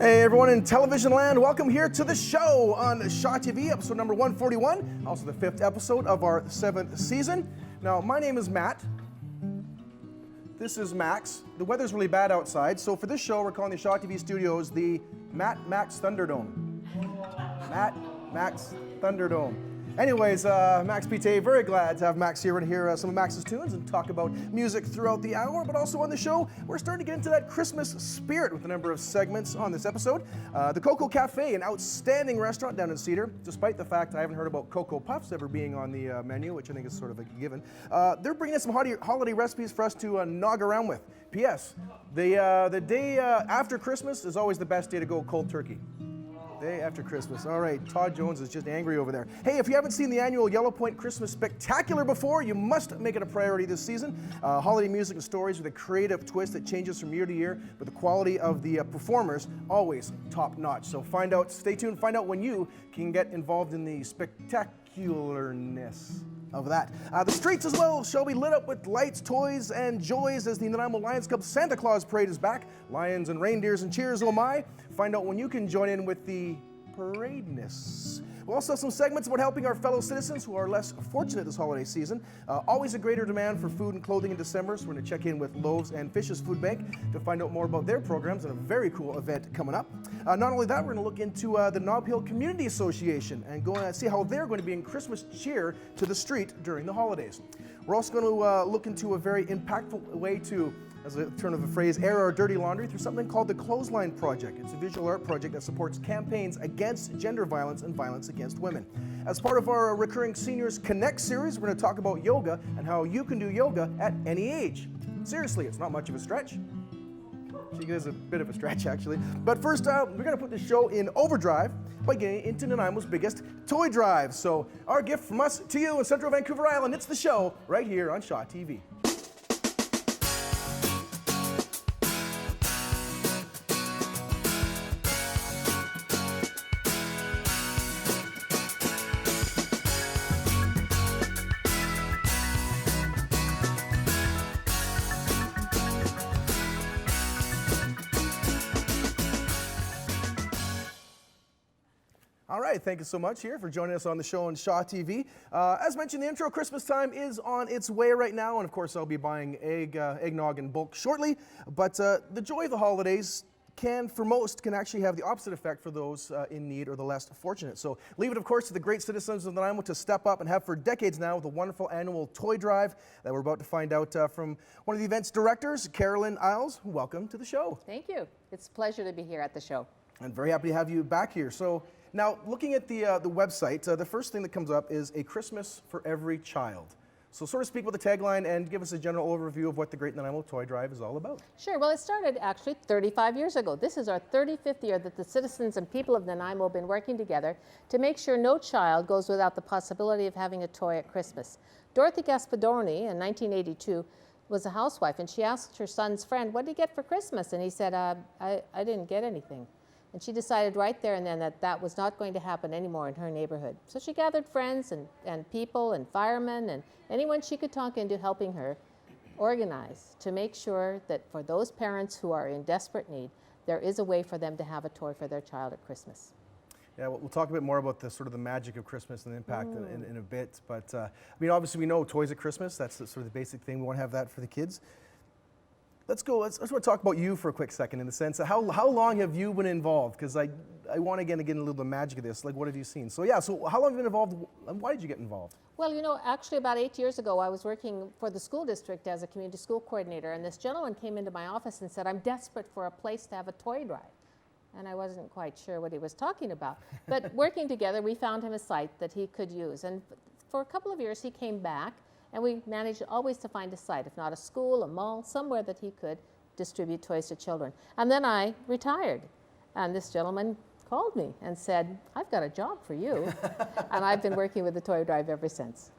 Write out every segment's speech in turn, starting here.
Hey everyone in television land, welcome here to the show on Shaw TV, episode number 141, also the 5th episode of our 7th season. Now, my name is Matt. This is Max. The weather's really bad outside, so for this show, we're calling the Shaw TV studios the Max Thunderdome. Max Thunderdome. Anyways, Max Pittet, very glad to have Max here and hear some of Max's tunes and talk about music throughout the hour. But also on the show, we're starting to get into that Christmas spirit with a number of segments on this episode. The Coco Cafe, an outstanding restaurant down in Cedar, despite the fact I haven't heard about Cocoa Puffs ever being on the menu, which I think is sort of a given. They're bringing in some holiday recipes for us to nog around with. P.S. The day after Christmas is always the best day to go cold turkey. Day after Christmas. All right, Todd Jones is just angry over there. Hey, if you haven't seen the annual Yellowpoint Christmas Spectacular before, you must make it a priority this season. Holiday music and stories with a creative twist that changes from year to year, but the quality of the performers always top notch. So stay tuned, find out when you can get involved in the spectacularness of that. The streets as well shall be lit up with lights, toys, and joys as the Nanaimo Lions Club Santa Claus Parade is back. Lions and reindeers and cheers, oh my. Find out when you can join in with the paradeness. We'll also have some segments about helping our fellow citizens who are less fortunate this holiday season. Always a greater demand for food and clothing in December, so we're going to check in with Loaves and Fish's Food Bank to find out more about their programs and a very cool event coming up. Not only that, we're going to look into the Nob Hill Community Association and go and see how they're going to be in Christmas cheer to the street during the holidays. We're also going to look into a very impactful way to, as a turn of the phrase, air our dirty laundry through something called the Clothesline Project. It's a visual art project that supports campaigns against gender violence and violence against women. As part of our recurring Seniors Connect series, we're going to talk about yoga and how you can do yoga at any age. Seriously, it's not much of a stretch. She is a bit of a stretch, actually. But first, we're going to put the show in overdrive by getting into Nanaimo's biggest toy drive. So our gift from us to you in Central Vancouver Island, it's the show right here on Shaw TV. All right, thank you so much here for joining us on the show on Shaw TV. As mentioned in the intro, Christmas time is on its way right now, and of course I'll be buying eggnog in bulk shortly. But the joy of the holidays can actually have the opposite effect for those in need or the less fortunate. So leave it, of course, to the great citizens of Nanaimo to step up and have for decades now with a wonderful annual toy drive that we're about to find out from one of the event's directors, Kerilie McDowall. Welcome to the show. Thank you. It's a pleasure to be here at the show. I'm very happy to have you back here. So now, looking at the website, the first thing that comes up is a Christmas for every child. So sort of speak with the tagline and give us a general overview of what the Great Nanaimo Toy Drive is all about. Sure. Well, it started actually 35 years ago. This is our 35th year that the citizens and people of Nanaimo have been working together to make sure no child goes without the possibility of having a toy at Christmas. Dorothy Gaspadoni in 1982 was a housewife, and she asked her son's friend, "What did you get for Christmas?" And he said, I didn't get anything. And she decided right there and then that that was not going to happen anymore in her neighborhood. So she gathered friends and people and firemen and anyone she could talk into helping her organize to make sure that for those parents who are in desperate need, there is a way for them to have a toy for their child at Christmas. Yeah, we'll talk a bit more about the sort of the magic of Christmas and the impact in a bit. But I mean, obviously we know toys at Christmas. That's sort of the basic thing. We want to have that for the kids. Let's talk about you for a quick second in the sense of how long have you been involved? Because I want to get a little bit of magic of this. Like, what have you seen? So yeah, so how long have you been involved and why did you get involved? Well, you know, actually about 8 years ago, I was working for the school district as a community school coordinator, and this gentleman came into my office and said, "I'm desperate for a place to have a toy drive." And I wasn't quite sure what he was talking about. But working together, we found him a site that he could use. And for a couple of years, he came back, and we managed always to find a site, if not a school, a mall, somewhere that he could distribute toys to children. And then I retired, and this gentleman called me and said, "I've got a job for you." And I've been working with the toy drive ever since.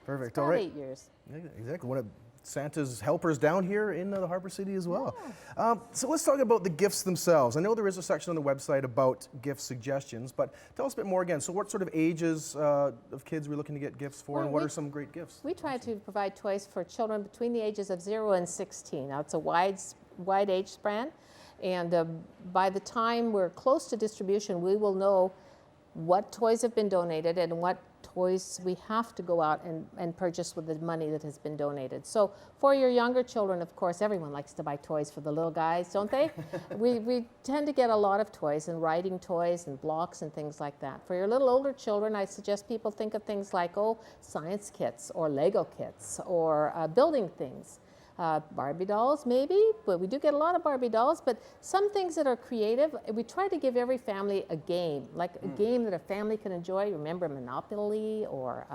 Perfect. All right. 8 years. Yeah, exactly. One of Santa's helpers down here in the Harbor City as well. Yeah. So let's talk about the gifts themselves. I know there is a section on the website about gift suggestions, but tell us a bit more again. So what sort of ages of kids are we looking to get gifts for, and what are some great gifts? We try to provide toys for children between the ages of 0 and 16. Now, it's a wide age span. And by the time we're close to distribution, we will know what toys have been donated and what toys we have to go out and purchase with the money that has been donated. So for your younger children, of course, everyone likes to buy toys for the little guys, don't they? we tend to get a lot of toys, and writing toys and blocks and things like that. For your little older children, I suggest people think of things like, science kits or Lego kits or building things. Barbie dolls, maybe, but we do get a lot of Barbie dolls, but some things that are creative, we try to give every family a game, like a game that a family can enjoy. Remember Monopoly or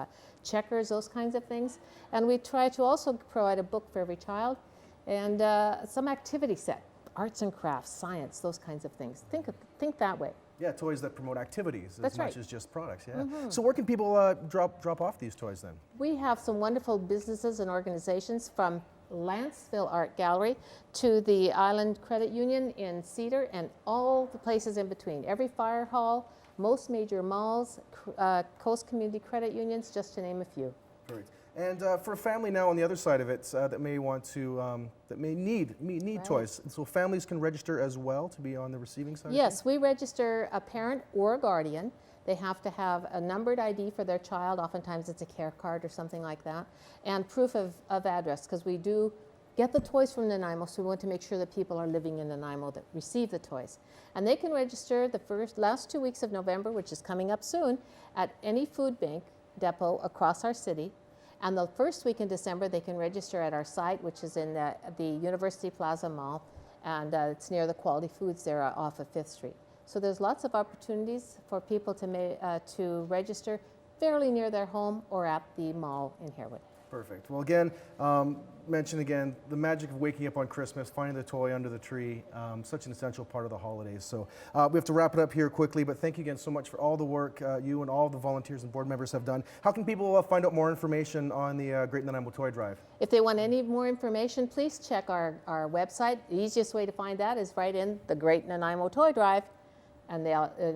checkers, those kinds of things. And we try to also provide a book for every child and some activity set, arts and crafts, science, those kinds of things. Think that way. Yeah, toys that promote activities That's as much right. as just products. Yeah. So where can people drop off these toys then? We have some wonderful businesses and organizations, from Lanceville Art Gallery to the Island Credit Union in Cedar and all the places in between. Every fire hall, most major malls, Coast Community Credit Unions, just to name a few. Great. And for a family now on the other side of it that may want to, that may need Right. toys, so families can register as well to be on the receiving side? Yes, we register a parent or a guardian. They have to have a numbered ID for their child. Oftentimes it's a care card or something like that. And proof of address, because we do get the toys from Nanaimo, so we want to make sure that people are living in Nanaimo that receive the toys. And they can register the last 2 weeks of November, which is coming up soon, at any food bank depot across our city. And the first week in December, they can register at our site, which is in the University Plaza Mall, and it's near the Quality Foods there off of 5th Street. So there's lots of opportunities for people to register fairly near their home or at the mall in Harewood. Perfect. Well, again, mention again the magic of waking up on Christmas, finding the toy under the tree, such an essential part of the holidays. So we have to wrap it up here quickly, but thank you again so much for all the work you and all the volunteers and board members have done. How can people find out more information on the Great Nanaimo Toy Drive? If they want any more information, please check our website. The easiest way to find that is right in the Great Nanaimo Toy Drive, and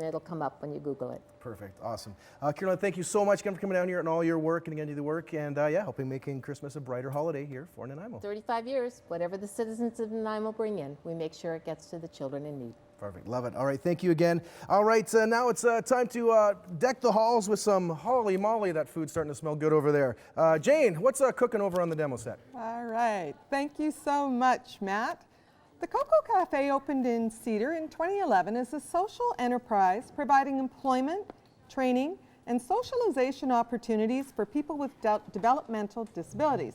it'll come up when you Google it. Perfect. Awesome. Kerilie, thank you so much again for coming down here and all your work, and again, do the work, and helping making Christmas a brighter holiday here for Nanaimo. 35 years, whatever the citizens of Nanaimo bring in, we make sure it gets to the children in need. Perfect. Love it. All right. Thank you again. All right. Now it's time to deck the halls with some holy moly. That food's starting to smell good over there. Jane, what's cooking over on the demo set? All right. Thank you so much, Matt. The Coco Cafe opened in Cedar in 2011 as a social enterprise providing employment, training, and socialization opportunities for people with developmental disabilities.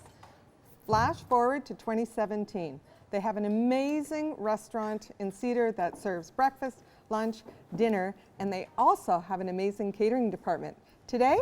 Flash forward to 2017. They have an amazing restaurant in Cedar that serves breakfast, lunch, dinner, and they also have an amazing catering department. Today,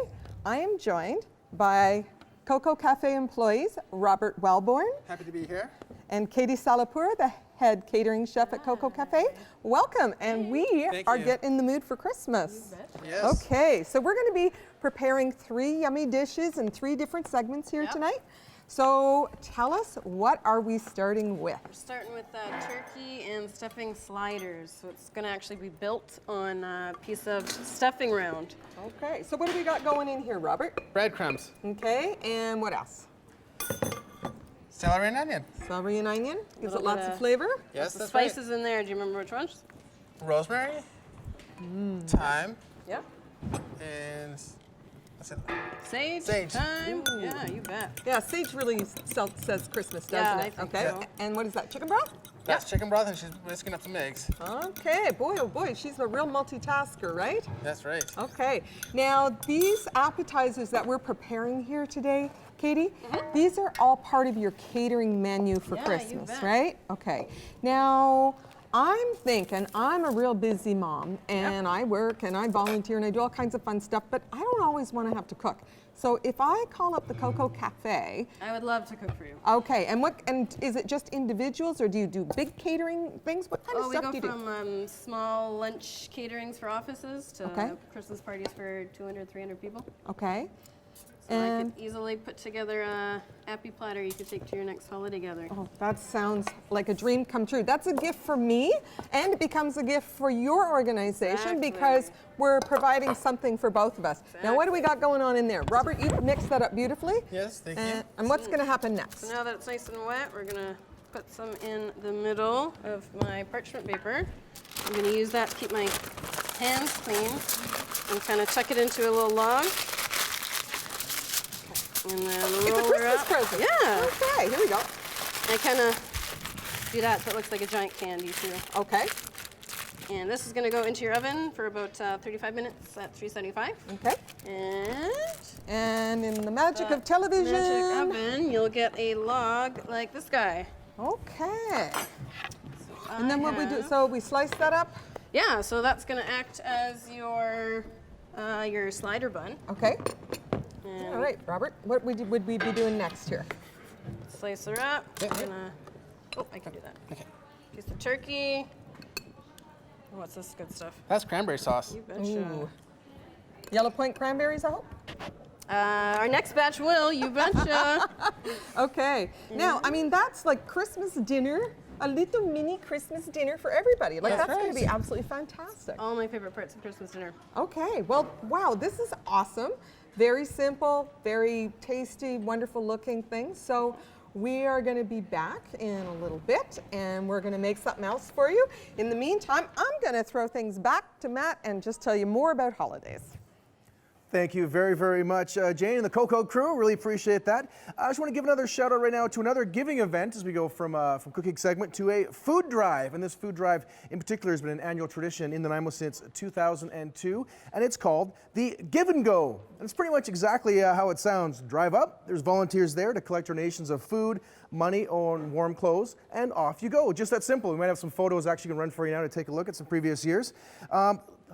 I am joined by Coco Cafe employees, Robert Wellborn. Happy to be here. And Katie Salapur, the head catering chef at Coco Cafe. Welcome, and we are getting in the mood for Christmas. Yes. Okay, so we're going to be preparing 3 yummy dishes in 3 different segments here tonight. So tell us, what are we starting with? We're starting with turkey and stuffing sliders. So it's going to actually be built on a piece of stuffing round. Okay, so what do we got going in here, Robert? Breadcrumbs. Okay, and what else? Celery and onion. Celery and onion. Gives it Little lots bit of of- flavor. Yes, The that's spices in there, do you remember which ones? right. Rosemary, thyme, Yep. and what's it? Sage. Sage. Thyme. Yeah, you bet. Yeah, sage really says Christmas, doesn't Yeah, it? I think Okay, so. and what is that, chicken broth? That's chicken broth, and she's whisking up the mix. Okay, boy, oh boy, she's a real multitasker, right? That's right. Okay, now these appetizers that we're preparing here today, Katie, these are all part of your catering menu for Yeah, you Christmas, bet. right? Okay, now I'm thinking, I'm a real busy mom, and I work and I volunteer and I do all kinds of fun stuff, but I don't always want to have to cook. So if I call up the Coco Cafe, I would love to cook for you. okay, and is it just individuals or do you do big catering things? What kind of We stuff go do you do? from small lunch caterings for offices to Okay. Christmas parties for 200, 300 people. Okay. So I And- could easily put together a happy platter you could take to your next holiday gathering. Oh, that sounds like a dream come true. That's a gift for me, and it becomes a gift for your organization because Exactly. we're providing something for both of us. Now, what do we got going on in there? Robert, you mixed that up beautifully. Yes, thank you. And what's going to happen next? So now that it's nice and wet, we're gonna put some in the middle of my parchment paper. I'm going to use that to keep my hands clean and kind of tuck it into a little log. And then roll her up. Present. Yeah. Okay, here we go. I kind of do that so it looks like a giant candy too. Okay. And this is going to go into your oven for about 35 minutes at 375. Okay. And in the magic of television. magic oven, you'll get a log like this guy. Okay. And then what we do, so we slice that up? Yeah, so that's going to act as your slider bun. Okay. And All right, Robert, what would we be doing next here? slice her up. Oh, I can do that. Okay. Piece of turkey. Oh, what's this good stuff? That's cranberry sauce. You betcha. Ooh. Yellowpoint cranberries, I hope? Our next batch will, you betcha. Okay. Now, I mean, that's like Christmas dinner, a little mini Christmas dinner for everybody. Like, That's that's going to be right. absolutely fantastic. All my favorite parts of Christmas dinner. Okay, well, wow, this is awesome. Very simple, very tasty, wonderful looking things. So we are going to be back in a little bit and we're going to make something else for you. In the meantime, I'm going to throw things back to Matt and just tell you more about holidays. Thank you very, very much, Jane and the Coco crew. Really appreciate that. I just want to give another shout out right now to another giving event as we go from cooking segment to a food drive. And this food drive in particular has been an annual tradition in Nanaimo since 2002. And it's called the Give and Go. And it's pretty much exactly how it sounds. Drive up, there's volunteers there to collect donations of food, money, or warm clothes, and off you go. Just that simple. We might have some photos actually going to run for you now to take a look at some previous years.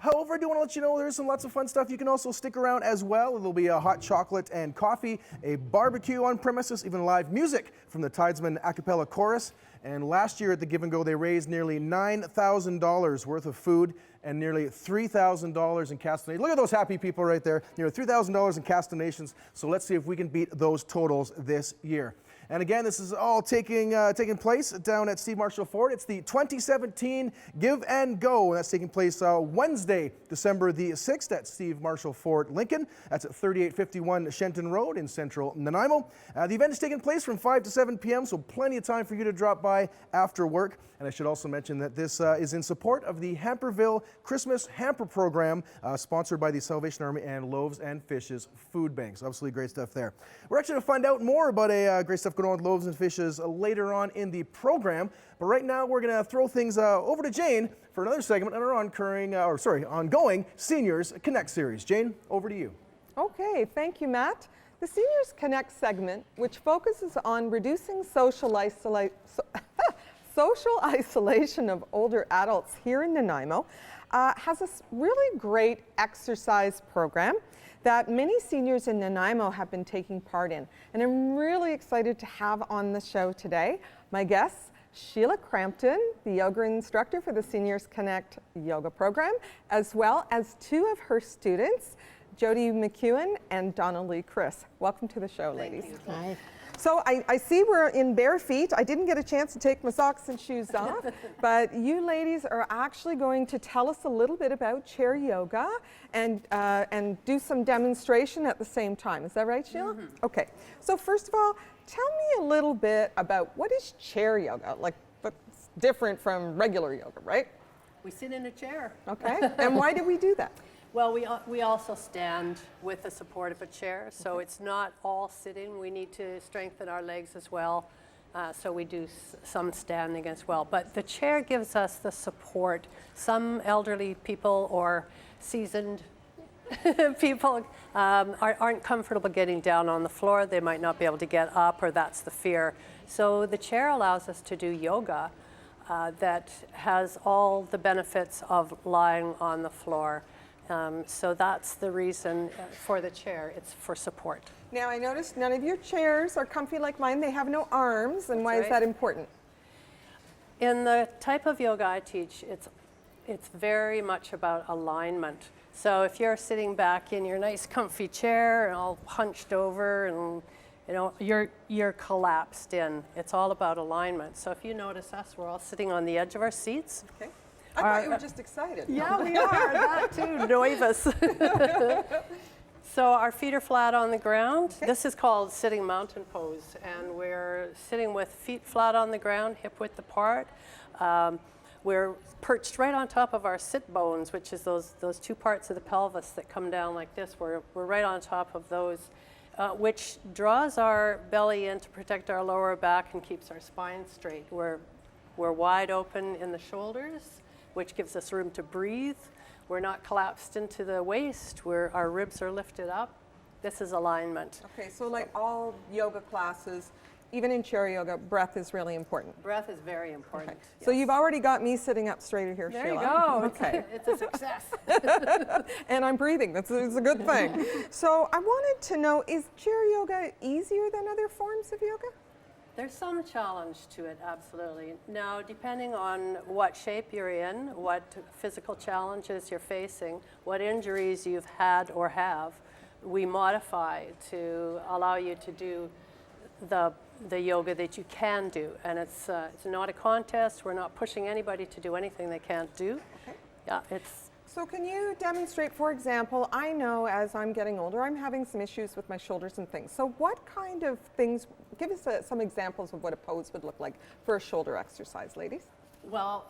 However, I do want to let you know there's some lots of fun stuff. You can also stick around as well. There'll be a hot chocolate and coffee, a barbecue on premises, even live music from the Tidesman a cappella chorus. And last year at the Give and Go, they raised nearly $9,000 worth of food and nearly $3,000 in cash donations. Look at those happy people right there. Nearly $3,000 in cash donations. So let's see if we can beat those totals this year. And again, this is all taking place down at Steve Marshall Ford. It's the 2017 Give and Go, and that's taking place Wednesday, December the 6th at Steve Marshall Ford Lincoln. That's at 3851 Shenton Road in central Nanaimo. The event is taking place from 5 to 7 p.m., so plenty of time for you to drop by after work. And I should also mention that this is in support of the Hamperville Christmas Hamper Program, sponsored by the Salvation Army and Loaves and Fishes Food Banks. Absolutely great stuff there. We're actually going to find out more about great stuff going on with Loaves and Fishes later on in the program. But right now, we're going to throw things over to Jane for another segment on our ongoing Seniors Connect series. Jane, over to you. Okay, thank you, Matt. The Seniors Connect segment, which focuses on reducing social isolation of older adults here in Nanaimo, has a really great exercise program that many seniors in Nanaimo have been taking part in. And I'm really excited to have on the show today my guests, Sheila Crampton, the yoga instructor for the Seniors Connect yoga program, as well as two of her students, Jody McEwen and Donna Lee Chris. Welcome to the show, ladies. Hi. So I see we're in bare feet. I didn't get a chance to take my socks and shoes off, but you ladies are actually going to tell us a little bit about chair yoga and do some demonstration at the same time. Is that right, Sheila? Mm-hmm. Okay. So first of all, tell me a little bit about what is chair yoga? Like, what's different from regular yoga, right? We sit in a chair. Okay. And why do we do that? Well, we also stand with the support of a chair, so it's not all sitting. We need to strengthen our legs as well, so we do some standing as well. But the chair gives us the support. Some elderly people or seasoned people aren't comfortable getting down on the floor. They might not be able to get up, or that's the fear. So the chair allows us to do yoga that has all the benefits of lying on the floor. So that's the reason for the chair. It's for support. Now I noticed none of your chairs are comfy like mine. They have no arms, and why is right. that important? In the type of yoga I teach, it's very much about alignment. So if you're sitting back in your nice comfy chair and all hunched over and you're collapsed in, it's all about alignment. So if you notice us, we're all sitting on the edge of our seats. Okay. I thought you were just excited. Yeah, we are. That too, nervous. So our feet are flat on the ground. This is called sitting mountain pose, and we're sitting with feet flat on the ground, hip width apart. We're perched right on top of our sit bones, which is those two parts of the pelvis that come down like this. We're right on top of those, which draws our belly in to protect our lower back and keeps our spine straight. We're wide open in the shoulders, which gives us room to breathe. We're not collapsed into the waist, our ribs are lifted up. This is alignment. Okay, so like all yoga classes, even in chair yoga, breath is really important. Breath is very important. Okay. So you've already got me sitting up straighter here, There Sheila. you go. Okay. It's a success. And I'm breathing. It's a good thing. So I wanted to know, is chair yoga easier than other forms of yoga? There's some challenge to it, absolutely. Now, depending on what shape you're in, what physical challenges you're facing, what injuries you've had or have, we modify to allow you to do the yoga that you can do. And it's not a contest. We're not pushing anybody to do anything they can't do. Okay. Yeah, it's. So can you demonstrate, for example, I know as I'm getting older, I'm having some issues with my shoulders and things. So what kind of things, give us some examples of what a pose would look like for a shoulder exercise, ladies. Well,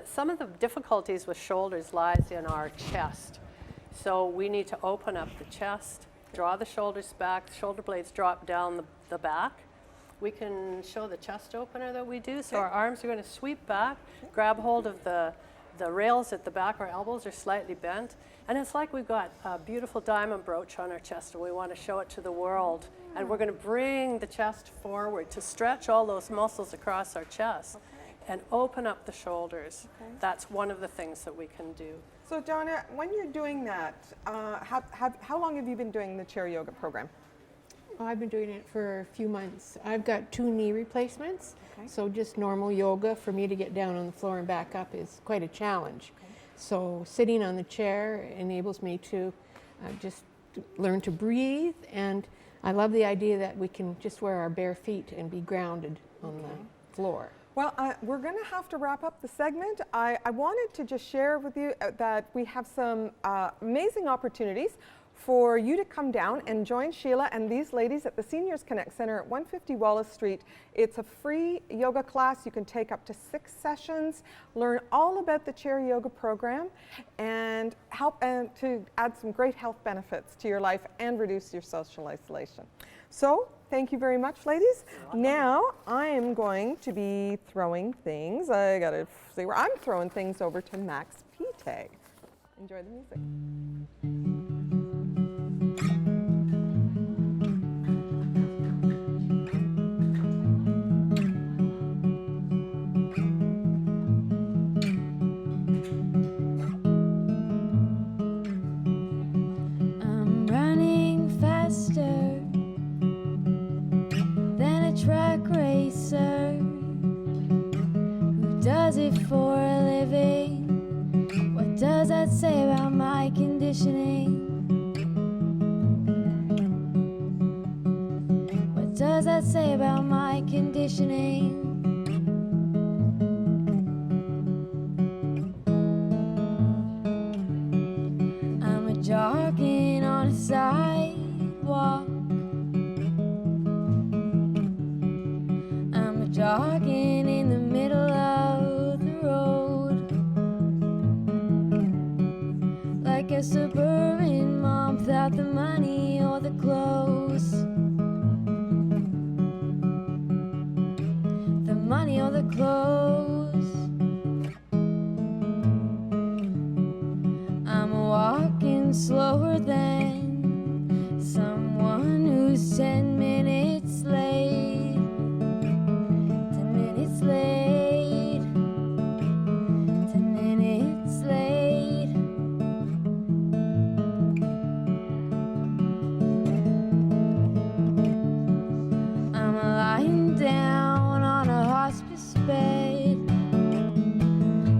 some of the difficulties with shoulders lies in our chest. So we need to open up the chest, draw the shoulders back, the shoulder blades drop down the back. We can show the chest opener that we do. So our arms are going to sweep back, grab hold of the rails at the back. Our elbows are slightly bent. And it's like we've got a beautiful diamond brooch on our chest and we want to show it to the world. And we're going to bring the chest forward to stretch all those muscles across our chest and open up the shoulders. That's one of the things that we can do. So Donna, when you're doing that, how long have you been doing the chair yoga program? I've been doing it for a few months. I've got 2 knee replacements, so just normal yoga for me to get down on the floor and back up is quite a challenge. So sitting on the chair enables me to just learn to breathe, and I love the idea that we can just wear our bare feet and be grounded on the floor. Well, we're going to have to wrap up the segment. I wanted to just share with you that we have some amazing opportunities for you to come down and join Sheila and these ladies at the Seniors Connect Center at 150 Wallace Street. It's a free yoga class. You can take up to 6 sessions, learn all about the chair yoga program, and help to add some great health benefits to your life and reduce your social isolation. So, thank you very much, ladies. Now, I am going to be throwing things. I got to see where I'm throwing things over to Max Pittet. Enjoy the music. For a living, what does that say about my conditioning? What does that say about my conditioning? I'm a jogging on a sidewalk. I'm a jogging in the middle of the road, like a suburban mom without the money or the clothes, the money or the clothes. I'm walking slower than someone who's 10 minutes late, 10 minutes late, 10 minutes late. I'm lying down on a hospice bed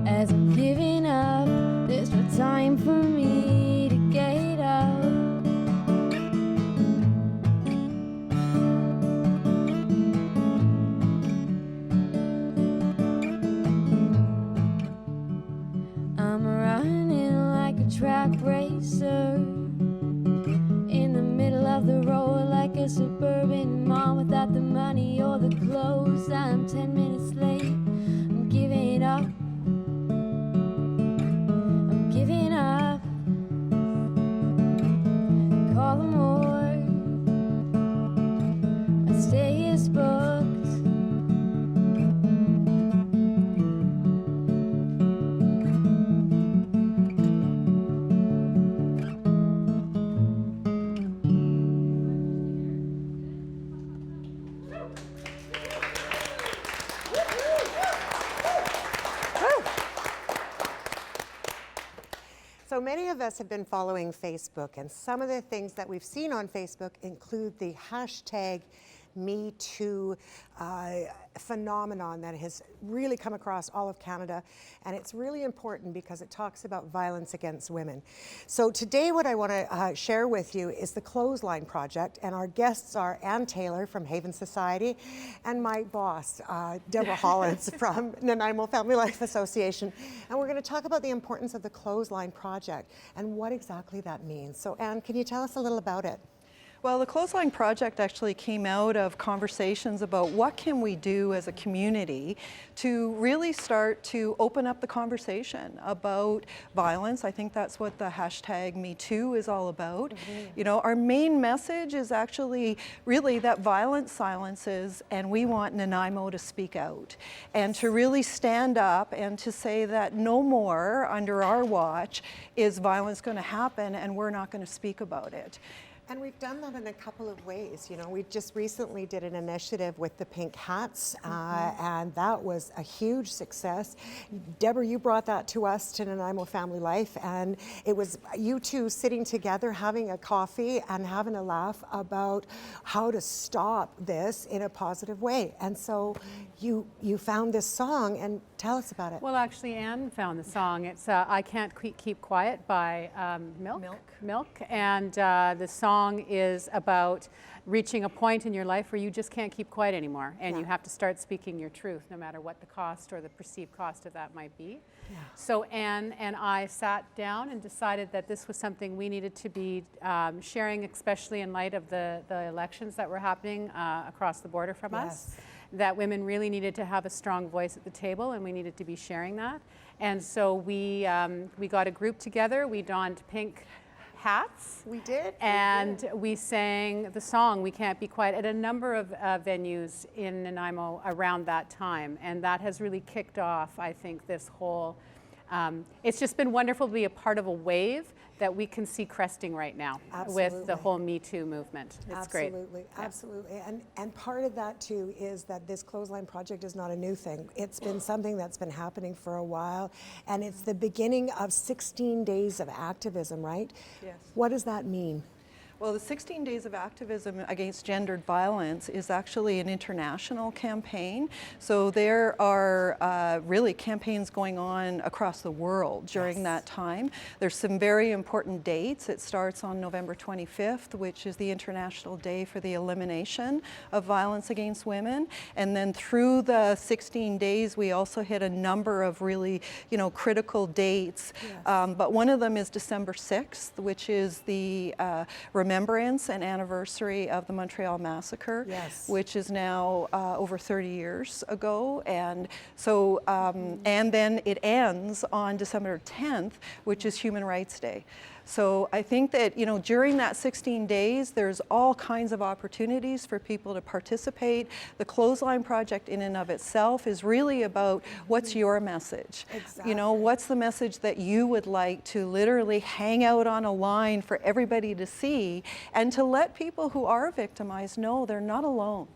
as I'm giving up. There's no time for me to get up. I'm running like a track racer, a suburban mom without the money or the clothes. I'm 10 minutes late. I'm giving up. I'm giving up. Call the morgue. My stay is booked. So many of us have been following Facebook, and some of the things that we've seen on Facebook include the hashtag #MeToo phenomenon that has really come across all of Canada, and it's really important because it talks about violence against women. So today what I want to share with you is the Clothesline Project, and our guests are Ann Taylor from Haven Society and my boss, Deborah Hollins from Nanaimo Family Life Association, and we're going to talk about the importance of the Clothesline Project and what exactly that means. So Ann, can you tell us a little about it? Well, the Clothesline Project actually came out of conversations about what can we do as a community to really start to open up the conversation about violence. I think that's what the hashtag #MeToo is all about. You know, our main message is actually really that violence silences, and we want Nanaimo to speak out and to really stand up and to say that no more under our watch is violence going to happen, and we're not going to speak about it. And we've done that in a couple of ways. You know, we just recently did an initiative with the pink hats, and that was a huge success. Deborah, you brought that to us, to Nanaimo Family Life, and it was you two sitting together, having a coffee and having a laugh about how to stop this in a positive way. And so you found this song, and tell us about it. Well, actually, Anne found the song. It's I Can't Keep Quiet by Milk. And the song is about reaching a point in your life where you just can't keep quiet anymore, and you have to start speaking your truth, no matter what the cost or the perceived cost of that might be. So Anne and I sat down and decided that this was something we needed to be sharing, especially in light of the elections that were happening across the border from us, that women really needed to have a strong voice at the table, and we needed to be sharing that. And so we got a group together, we donned pink hats. We did. And we sang the song, We Can't Be Quiet, at a number of venues in Nanaimo around that time. And that has really kicked off, I think, this whole, it's just been wonderful to be a part of a wave that we can see cresting right now with the whole Me Too movement. It's great. Absolutely. And part of that too is that this Clothesline Project is not a new thing. It's been something that's been happening for a while, and it's the beginning of 16 days of activism, right? Yes. What does that mean? Well, the 16 Days of Activism Against Gendered Violence is actually an international campaign. So there are really campaigns going on across the world during that time. There's some very important dates. It starts on November 25th, which is the International Day for the Elimination of Violence Against Women. And then through the 16 days, we also hit a number of really, critical dates. But one of them is December 6th, which is the remembrance and anniversary of the Montreal Massacre, which is now over 30 years ago. And so, and then it ends on December 10th, which is Human Rights Day. So I think that, during that 16 days, there's all kinds of opportunities for people to participate. The Clothesline Project in and of itself is really about what's your message? What's the message that you would like to literally hang out on a line for everybody to see, and to let people who are victimized know they're not alone.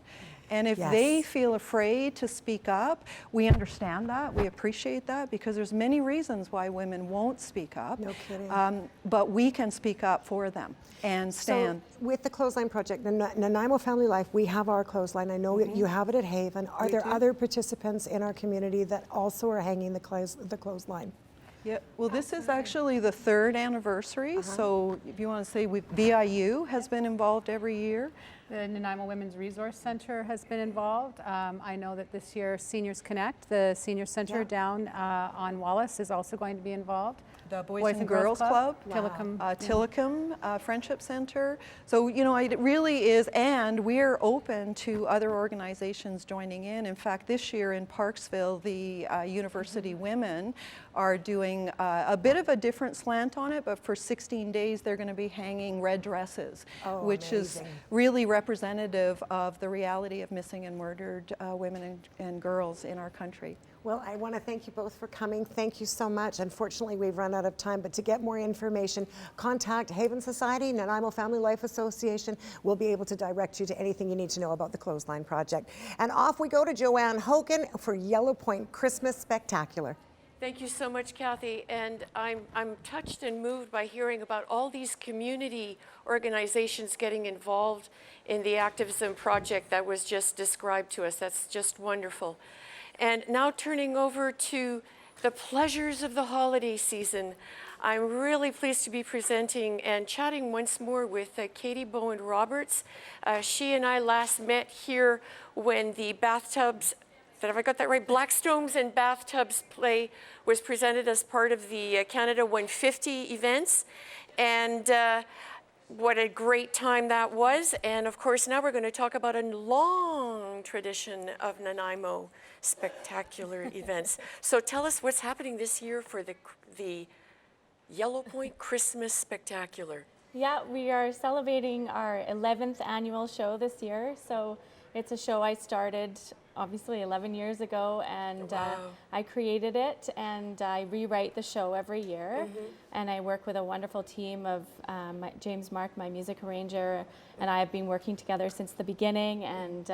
And if they feel afraid to speak up, we understand that, we appreciate that, because there's many reasons why women won't speak up. No kidding. But we can speak up for them and stand. So with the Clothesline Project, Nanaimo Family Life, we have our clothesline. I know you have it at Haven. Are there other participants in our community that also are hanging the clothesline? Yeah, well, this is actually the 3rd anniversary. So if you want to say, VIU has been involved every year. The Nanaimo Women's Resource Center has been involved. I know that this year Seniors Connect, the senior center down on Wallace, is also going to be involved. the Boys and Girls Club. Tillicum. Tillicum Friendship Center. So, you know, it really is, and we're open to other organizations joining in. In fact, this year in Parksville, the University Women are doing a bit of a different slant on it, but for 16 days they're going to be hanging red dresses, which is really representative of the reality of missing and murdered women and girls in our country. Well, I want to thank you both for coming. Thank you so much. Unfortunately, we've run out of time, but to get more information, contact Haven Society, Nanaimo Family Life Association. We'll be able to direct you to anything you need to know about the Clothesline Project. And off we go to Joanne Hogan for Yellowpoint Christmas Spectacular. Thank you so much, Cathy. And I'm touched and moved by hearing about all these community organizations getting involved in the activism project that was just described to us. That's just wonderful. And now turning over to the pleasures of the holiday season, I'm really pleased to be presenting and chatting once more with Katie Bowen-Roberts. She and I last met here when the bathtubs, have I got that right? Blackstones and Bathtubs play was presented as part of the Canada 150 events. And what a great time that was. And of course, now we're going to talk about a long tradition of Nanaimo spectacular events. So tell us what's happening this year for the Yellowpoint Christmas Spectacular. Yeah, we are celebrating our 11th annual show this year. So it's a show I started obviously 11 years ago, and I created it, and I rewrite the show every year. And I work with a wonderful team of James Mark, my music arranger, and I have been working together since the beginning. And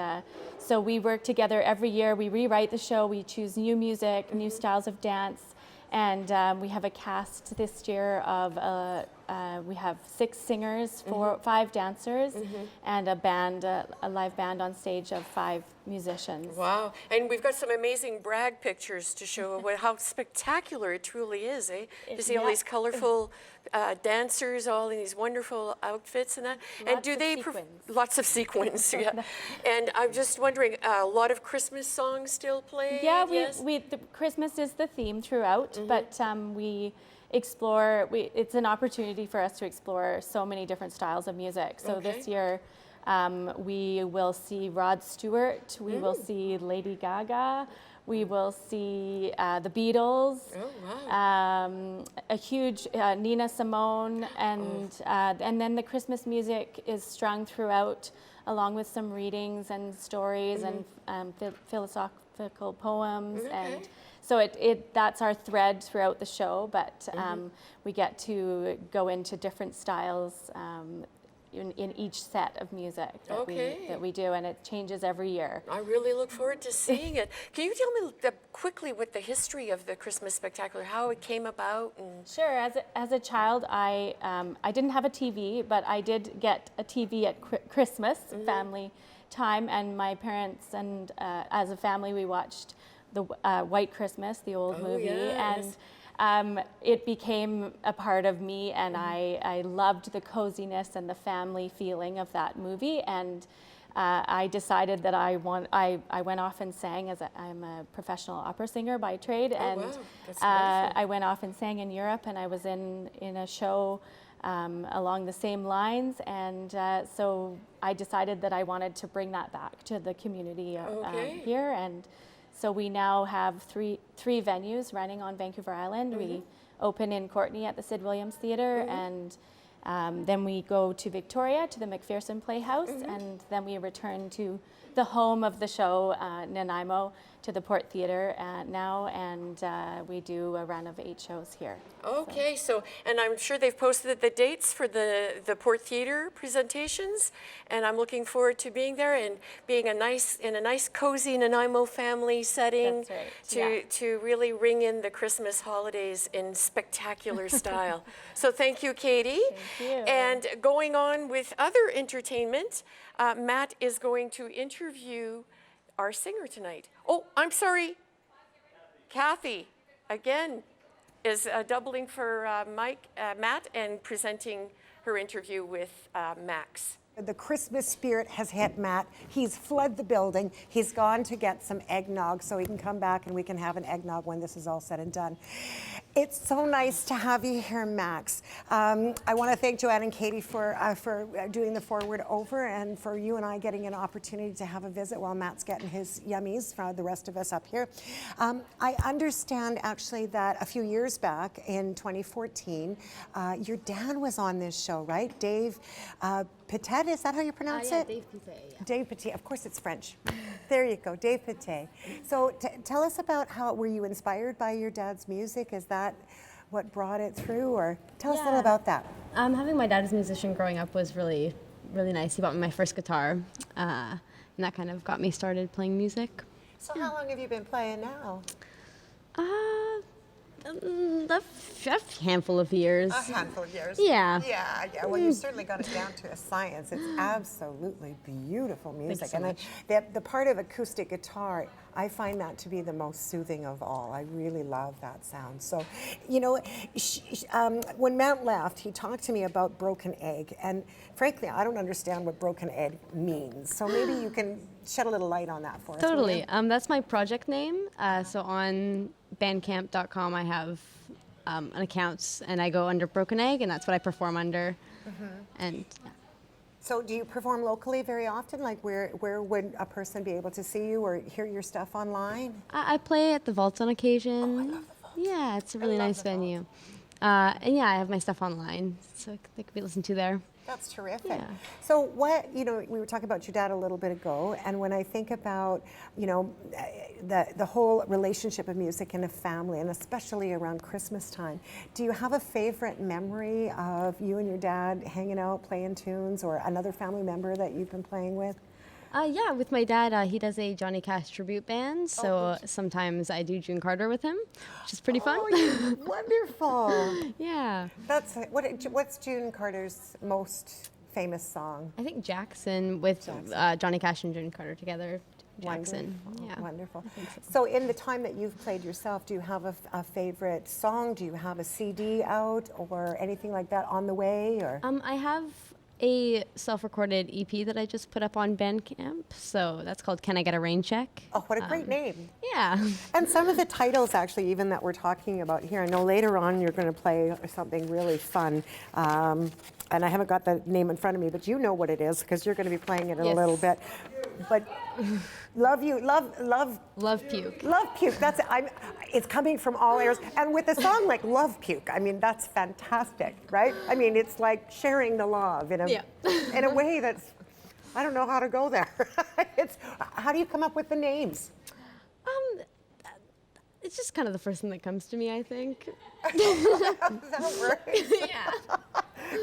so we work together every year. We rewrite the show. We choose new music, new styles of dance. And we have a cast this year of, we have 6 singers, 5 dancers, and a band, a live band on stage of 5 musicians. Wow, and we've got some amazing brag pictures to show how spectacular it truly is, eh? To see all these colorful dancers all in these wonderful outfits and that. And do they lots of sequins, yeah. And I'm just wondering, a lot of Christmas songs still play? Yeah, Christmas is the theme throughout, but we explore, it's an opportunity for us to explore so many different styles of music. So this year, we will see Rod Stewart, we will see Lady Gaga, we will see the Beatles, a huge Nina Simone, and then the Christmas music is strung throughout, along with some readings and stories and philosophical poems. And so that's our thread throughout the show, but we get to go into different styles in each set of music that we do, and it changes every year. I really look forward to seeing it. Can you tell me quickly what the history of the Christmas Spectacular, how it came about? Sure. As a child, I didn't have a TV, but I did get a TV at Christmas, family time, and my parents and as a family we watched the White Christmas, the old movie, and it became a part of me, and I loved the coziness and the family feeling of that movie, and I decided that I went off and sang, I'm a professional opera singer by trade, and I went off and sang in Europe, and I was in a show along the same lines, and so I decided that I wanted to bring that back to the community here, and so we now have three venues running on Vancouver Island. We open in Courtenay at the Sid Williams Theatre, and then we go to Victoria, to the McPherson Playhouse, and then we return to the home of the show, Nanaimo, to the Port Theatre now, and we do a run of 8 shows here. Okay, so and I'm sure they've posted the dates for the Port Theatre presentations, and I'm looking forward to being there and being in a nice cozy Nanaimo family setting. That's right. To really ring in the Christmas holidays in spectacular style. So thank you, Katie. Thank you. And going on with other entertainment, Matt is going to interview our singer tonight. Oh, I'm sorry. Cathy, again, is doubling for Matt and presenting her interview with Max. The Christmas spirit has hit Matt. He's fled the building. He's gone to get some eggnog so he can come back and we can have an eggnog when this is all said and done. It's so nice to have you here, Max. I want to thank Joanne and Katie for doing the forward over and for you and I getting an opportunity to have a visit while Matt's getting his yummies for the rest of us up here. I understand actually that a few years back in 2014, your dad was on this show, right? Dave Pittet, is that how you pronounce it? Dave Pittet, yeah. Dave Pittet, of course it's French. There you go, Dave Pittet. So tell us about how, were you inspired by your dad's music? Is that what brought it through, or tell us a little about that. Having my dad as a musician growing up was really, really nice. He bought me my first guitar, and that kind of got me started playing music. So how long have you been playing now? A handful of years. A handful of years. Yeah. Yeah. Well, you certainly got it down to a science. It's absolutely beautiful music. Thank you so and the part of acoustic guitar, I find that to be the most soothing of all. I really love that sound. So, you know, when Matt left, he talked to me about broken egg. And frankly, I don't understand what broken egg means. So maybe you can shed a little light on that for us. Totally. That's my project name. So on bandcamp.com, I have an account, and I go under Broken Egg, and that's what I perform under. And yeah. So do you perform locally very often? Like where would a person be able to see you or hear your stuff online? I play at the Vault on occasion. Oh, I love the Vault. Yeah, it's a really nice venue. And yeah, I have my stuff online, so they can be listened to there. That's terrific. Yeah. So what, you know, we were talking about your dad a little bit ago, and when I think about, you know, the whole relationship of music in a family, and especially around Christmas time, do you have a favorite memory of you and your dad hanging out, playing tunes, or another family member that you've been playing with? Yeah, with my dad, he does a Johnny Cash tribute band, so sometimes I do June Carter with him, which is pretty fun. Oh, wonderful. Yeah. That's what's June Carter's most famous song? I think Jackson with Johnny Cash and June Carter together. Jackson. Wonderful. Yeah. Wonderful. So in the time that you've played yourself, do you have a favorite song? Do you have a CD out or anything like that on the way? Or I have a self-recorded EP that I just put up on Bandcamp, so that's called Can I Get a Rain Check? Oh, what a great name. Yeah. And some of the titles actually even that we're talking about here, I know later on you're going to play something really fun. And I haven't got the name in front of me, but you know what it is because you're going to be playing it in a little bit. But love Puke. Love Puke. That's it. It's coming from all areas, and with a song like Love Puke, I mean that's fantastic, right? I mean it's like sharing the love in a way that's, I don't know how to go there. How do you come up with the names? It's just kind of the first thing that comes to me, I think. That works. Yeah.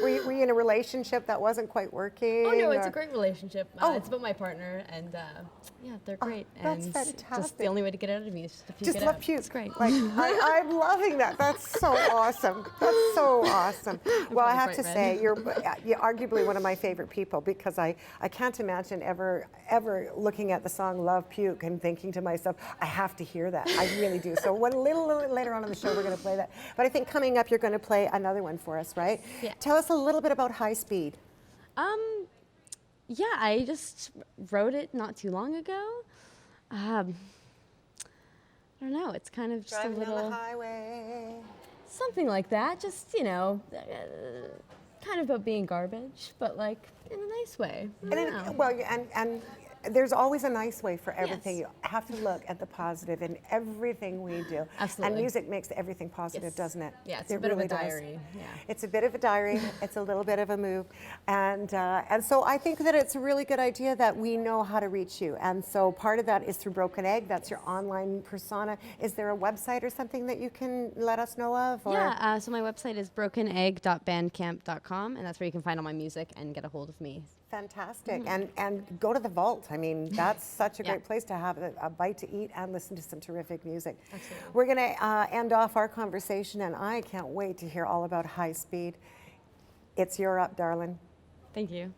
Were you in a relationship that wasn't quite working? Oh no, it's a great relationship. It's about my partner, and yeah, they're great. That's and fantastic. Just the only way to get out of me is just to puke Just it love out. Puke. It's great. Like, I'm loving that. That's so awesome. That's so awesome. Well, I have to say, you're arguably one of my favorite people because I can't imagine ever looking at the song Love Puke and thinking to myself, I have to hear that. I really do. So a little later on in the show, we're going to play that. But I think coming up, you're going to play another one for us, right? Yeah. Tell us a little bit about High Speed. Yeah, I just wrote it not too long ago. I don't know, it's kind of just Driving a little... down the highway. Something like that, just, you know, kind of about being garbage, but like in a nice way. And there's always a nice way for everything. Yes. You have to look at the positive in everything we do. Absolutely. And music makes everything positive, doesn't it? Yeah, it's a bit of a diary. Yeah. It's a bit of a diary. It's a little bit of a move. And so I think that it's a really good idea that we know how to reach you. And so part of that is through Broken Egg. That's your online persona. Is there a website or something that you can let us know of? Or? Yeah, so my website is brokenegg.bandcamp.com, and that's where you can find all my music and get a hold of me. Fantastic. And go to the Vault. I mean, that's such a great place to have a bite to eat and listen to some terrific music. Absolutely. We're going to end off our conversation, and I can't wait to hear all about High Speed. It's your up, darling. Thank you.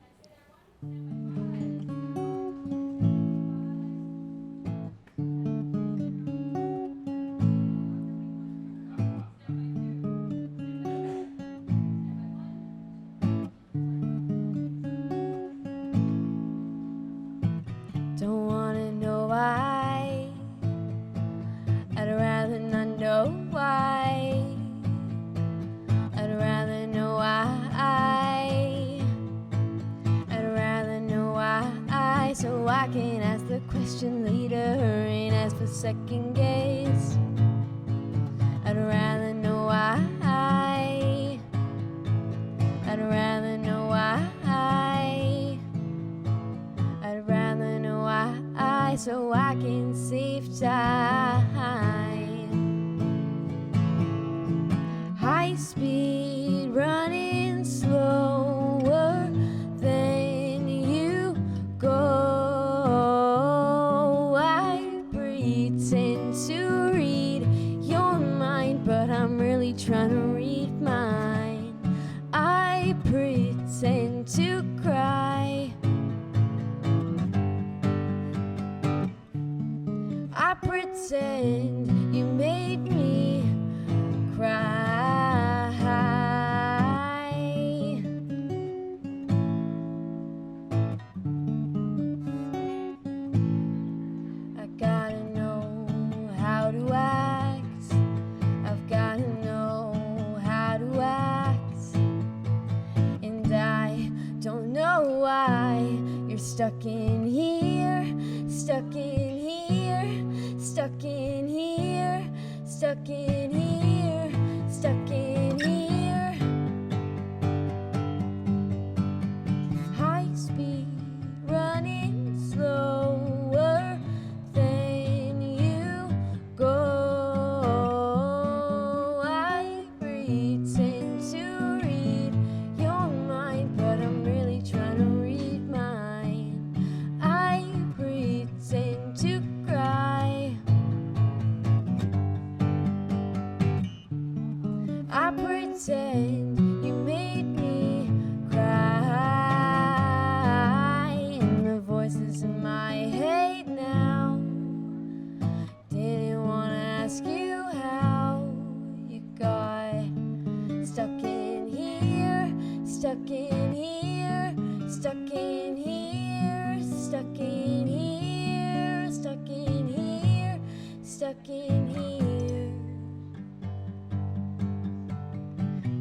I'd rather not know why. a question later and ask for second guess. I'd rather know why. I'd rather know why. I'd rather know why, so I can save time. High speed, running slower than you go. I pretend to read your mind, but I'm really trying to read mine. I pretend to cry. I pretend you made me cry. I gotta know how to act. I've gotta know how to act. And I don't know why you're stuck in here, stuck in here, stuck in here, stuck in here, stuck in here. High speed, running slower than you go. I pretend to read your mind, but I'm really trying to read mine. I pretend to cry. I pretend you made me cry. And the voices in my head now didn't want to ask you how you got stuck in here, stuck in here, stuck in here, stuck in here, stuck in here, stuck in here.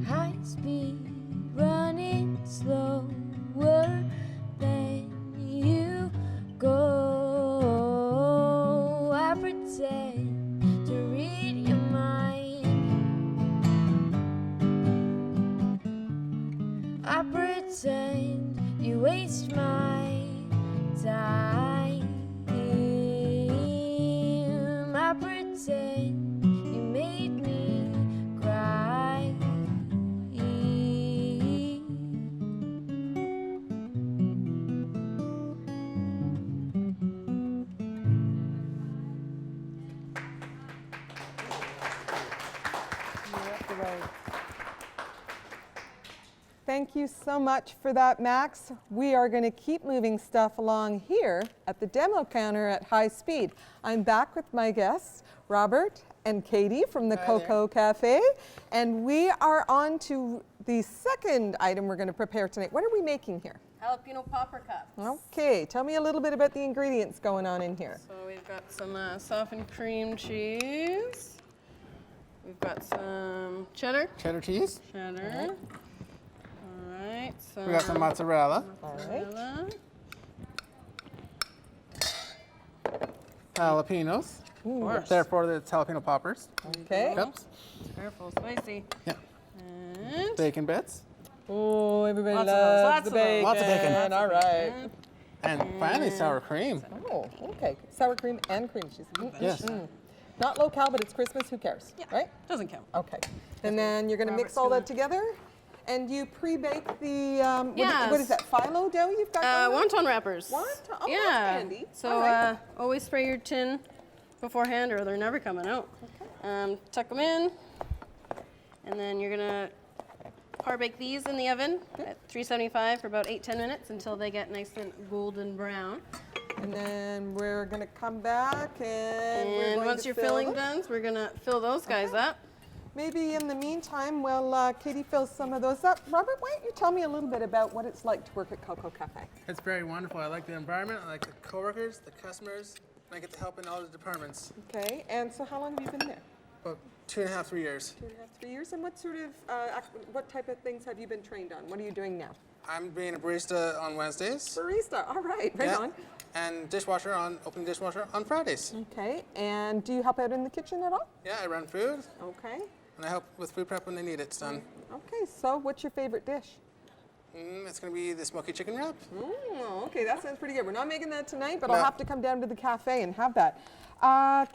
High speed, running slower than you go. I pretend to read your mind. I pretend you waste my time. I pretend you made me cry. Thank you so much for that, Max. We are going to keep moving stuff along here at the demo counter at high speed. I'm back with my guests, Robert and Katie from the Coco Cafe, and we are on to the second item we're going to prepare tonight. What are we making here? Jalapeno popper cups. Okay, tell me a little bit about the ingredients going on in here. So we've got some softened cream cheese. We've got some cheddar. Cheddar cheese. Cheddar. All right. We got some mozzarella. Mozzarella. Jalapenos. Ooh. Therefore, the jalapeno poppers. Okay. Cups. Careful, spicy. Yeah. And Bacon bits. Oh, everybody Lots of those, loves lots the of those. bacon. Lots of bacon. All right. And finally, sour cream. Oh, okay. Sour cream and cream cheese. Yes. Not low cal, but it's Christmas. Who cares? Yeah. Right? Doesn't count. Okay. And then you're going to mix all that together, and you pre-bake the Yes. what is that? Phyllo dough you've got? going on? Wonton wrappers. Wonton? Oh, yeah. that's handy. So All right. always spray your tin beforehand, or they're never coming out. Okay. Tuck them in, and then you're gonna par bake these in the oven at 375 for about 8-10 minutes until they get nice and golden brown. And then we're going to come back and we're going once to your fill filling them. done, we're gonna fill those guys up. Maybe in the meantime, while Katie fills some of those up, Robert, why don't you tell me a little bit about what it's like to work at Coco Cafe? It's very wonderful. I like the environment. I like the coworkers, the customers. And I get to help in all the departments. Okay, and so how long have you been there? About 2.5, 3 years. 2.5, 3 years. And what sort of, what type of things have you been trained on? What are you doing now? I'm being a barista on Wednesdays. Barista, all right, right on. And opening dishwasher on Fridays. Okay, and do you help out in the kitchen at all? Yeah, I run food. Okay. And I help with food prep when they need it. It's done. Okay, so what's your favorite dish? It's going to be the smoky chicken wrap. Okay, that sounds pretty good. We're not making that tonight, but I'll have to come down to the cafe and have that.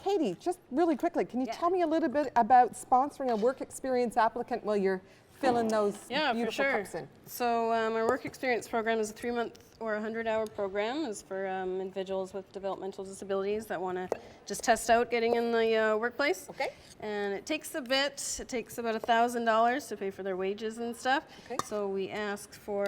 Katie, just really quickly, can you tell me a little bit about sponsoring a work experience applicant while you're filling those beautiful cups in? So our work experience program is a 3-month or 100-hour program. It's for individuals with developmental disabilities that want to just test out getting in the workplace. Okay. And it takes a bit. It takes about $1,000 to pay for their wages and stuff. Okay. So we ask for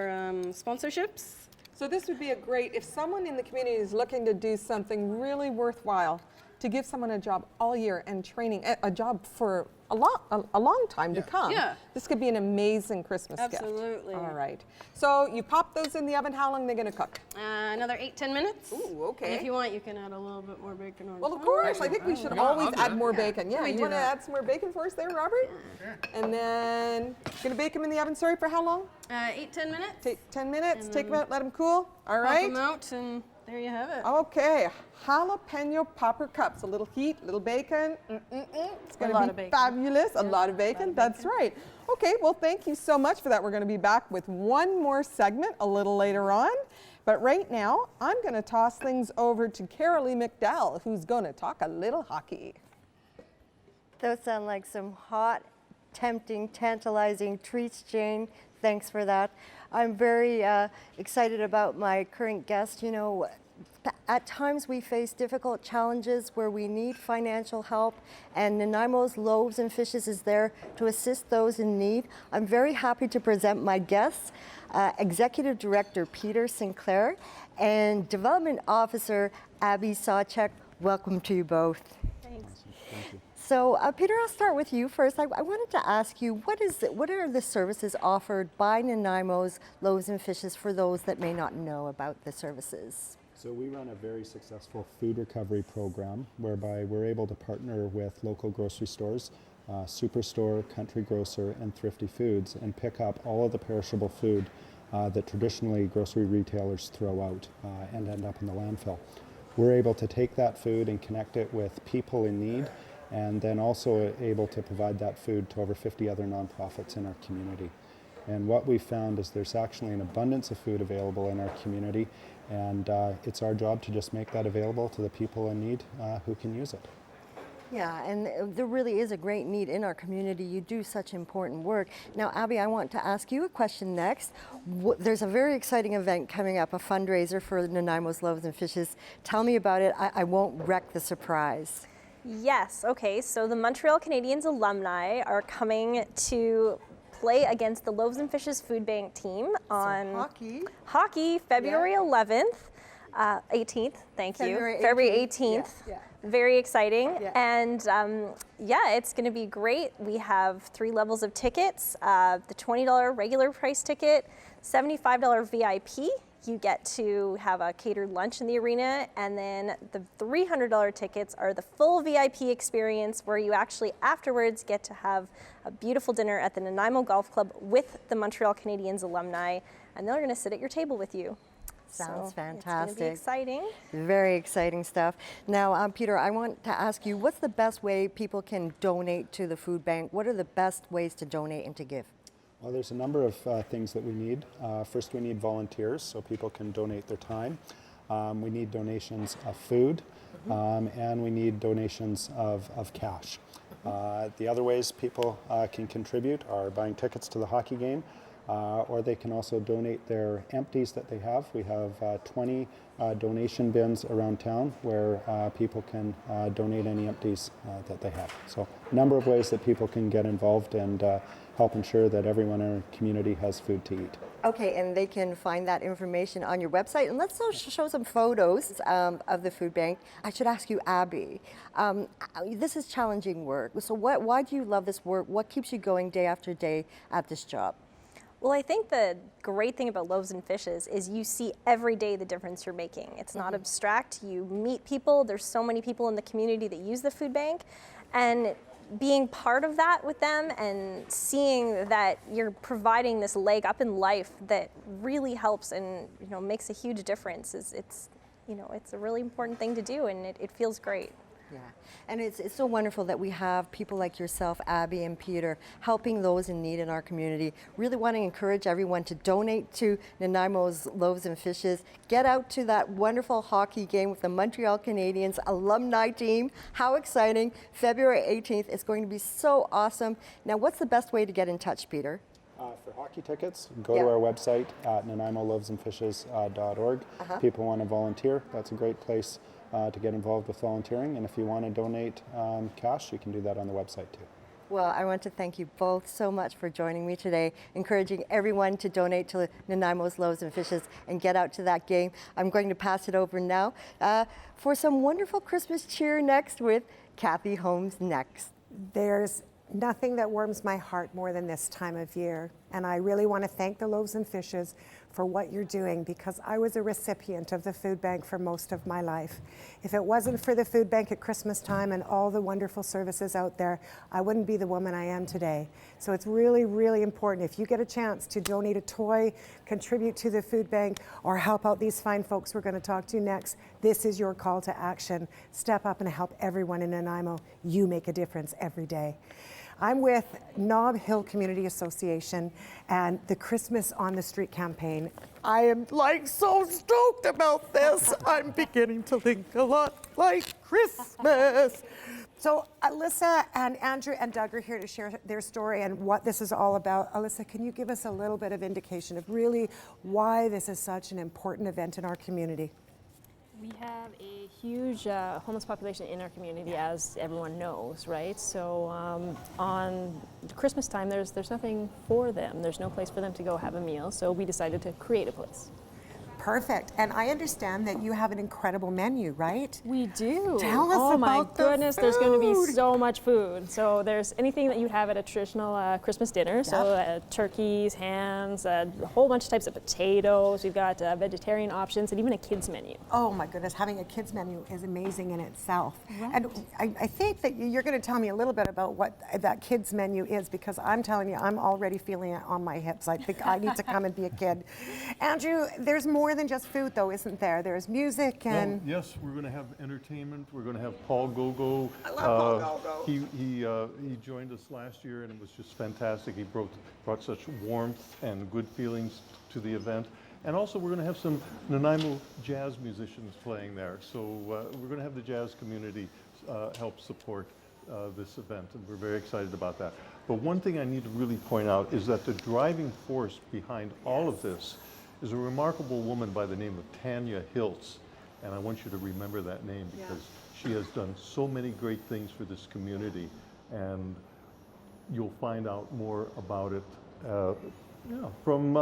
sponsorships. So this would be a great, if someone in the community is looking to do something really worthwhile, to give someone a job all year and training, a job for a long time to come. Yeah. This could be an amazing Christmas gift. Absolutely. All right. So you pop those in the oven. How long are they going to cook? Another 8-10 minutes. Ooh, okay. And if you want, you can add a little bit more bacon on Well, of course. I think we should always add more bacon. Yeah, you want to add some more bacon for us there, Robert? Sure. And then going to bake them in the oven, sorry, for how long? 8-10 minutes. Take 10 minutes. Take them out, let them cool. All right. Pop them out, and there you have it. Okay, jalapeno popper cups. A little heat, a little bacon. It's going to be fabulous. A lot of bacon. That's right. Okay, well, thank you so much for that. We're going to be back with one more segment a little later on. But right now, I'm going to toss things over to Kerilie McDowall, who's going to talk a little hockey. Those sound like some hot, tempting, tantalizing treats, Jane. Thanks for that. I'm very excited about my current guest. You know, at times we face difficult challenges where we need financial help, and Nanaimo's Loaves and Fishes is there to assist those in need. I'm very happy to present my guests, Executive Director Peter Sinclair and Development Officer Abby Sawchek. Welcome to you both. Thanks. Thank you. So, Peter, I'll start with you first. I wanted to ask you, what are the services offered by Nanaimo's Loaves and Fishes for those that may not know about the services? So we run a very successful food recovery program whereby we're able to partner with local grocery stores, Superstore, Country Grocer, and Thrifty Foods, and pick up all of the perishable food that traditionally grocery retailers throw out and end up in the landfill. We're able to take that food and connect it with people in need, and then also able to provide that food to over 50 other nonprofits in our community. And what we found is there's actually an abundance of food available in our community, and it's our job to just make that available to the people in need who can use it. Yeah, and there really is a great need in our community. You do such important work. Now, Abby, I want to ask you a question next. There's a very exciting event coming up, a fundraiser for Nanaimo's Loaves and Fishes. Tell me about it. I won't wreck the surprise. Yes, okay, so the Montreal Canadiens alumni are coming to play against the Loaves and Fishes Food Bank team on hockey February 11th, 18th, thank you, February 18th. Yeah. Very exciting, and yeah, it's going to be great. We have 3 levels of tickets, the $20 regular price ticket, $75 VIP. You get to have a catered lunch in the arena, and then the $300 tickets are the full VIP experience where you actually afterwards get to have a beautiful dinner at the Nanaimo Golf Club with the Montreal Canadiens alumni, and they're going to sit at your table with you. Sounds fantastic. It's going to be exciting. Very exciting stuff. Now, Peter, I want to ask you, what's the best way people can donate to the food bank? What are the best ways to donate and to give? Well, there's a number of things that we need. First, we need volunteers so people can donate their time. We need donations of food, and we need donations of cash. The other ways people can contribute are buying tickets to the hockey game, or they can also donate their empties that they have. We have 20 donation bins around town where people can donate any empties that they have. So a number of ways that people can get involved and help ensure that everyone in our community has food to eat. Okay, and they can find that information on your website. And let's show some photos of the food bank. I should ask you, Abby, this is challenging work. So why do you love this work? What keeps you going day after day at this job? Well, I think the great thing about Loaves and Fishes is you see every day the difference you're making. It's not abstract. You meet people. There's so many people in the community that use the food bank. And being part of that with them and seeing that you're providing this leg up in life that really helps and makes a huge difference it's a really important thing to do, and it feels great. Yeah, and it's so wonderful that we have people like yourself, Abby and Peter, helping those in need in our community. Really want to encourage everyone to donate to Nanaimo's Loaves and Fishes. Get out to that wonderful hockey game with the Montreal Canadiens alumni team. How exciting. February 18th is going to be so awesome. Now, what's the best way to get in touch, Peter? For hockey tickets, go to our website at nanaimoloavesandfishes.org. People want to volunteer, that's a great place to get involved with volunteering. And if you want to donate cash, you can do that on the website too. Well, I want to thank you both so much for joining me today, encouraging everyone to donate to Nanaimo's Loaves and Fishes and get out to that game. I'm going to pass it over now for some wonderful Christmas cheer next with Cathy Holmes next. There's nothing that warms my heart more than this time of year. And I really want to thank the Loaves and Fishes for what you're doing, because I was a recipient of the food bank for most of my life. If it wasn't for the food bank at Christmas time and all the wonderful services out there, I wouldn't be the woman I am today. So it's really, really important. If you get a chance to donate a toy, contribute to the food bank, or help out these fine folks we're going to talk to next, this is your call to action. Step up and help everyone in Nanaimo. You make a difference every day. I'm with Nob Hill Community Association and the Christmas on the Street campaign. I am so stoked about this. I'm beginning to think a lot like Christmas. So Alyssa and Andrew and Doug are here to share their story and what this is all about. Alyssa, can you give us a little bit of indication of really why this is such an important event in our community? We have a huge homeless population in our community, as everyone knows, right? So on Christmas time, there's nothing for them. There's no place for them to go have a meal, so we decided to create a place. Perfect. And I understand that you have an incredible menu, right? We do. Tell us oh my about goodness, the there's going to be food. so much food. So there's anything that you'd have at a traditional Christmas dinner. So turkeys, hams, a whole bunch of types of potatoes. We've got vegetarian options and even a kids menu. Oh my goodness, having a kids menu is amazing in itself. Right. And I think that you're going to tell me a little bit about what that kids menu is, because I'm telling you, I'm already feeling it on my hips. I think I need to come and be a kid. Andrew, there's more than just food though, isn't there? There's music and... Well, yes, we're going to have entertainment. We're going to have Paul Gogo. I love Paul Gogo. He joined us last year and it was just fantastic. He brought such warmth and good feelings to the event. And also we're going to have some Nanaimo jazz musicians playing there. So we're going to have the jazz community help support this event, and we're very excited about that. But one thing I need to really point out is that the driving force behind all of this is a remarkable woman by the name of Tanya Hiltz. And I want you to remember that name because she has done so many great things for this community, and you'll find out more about it from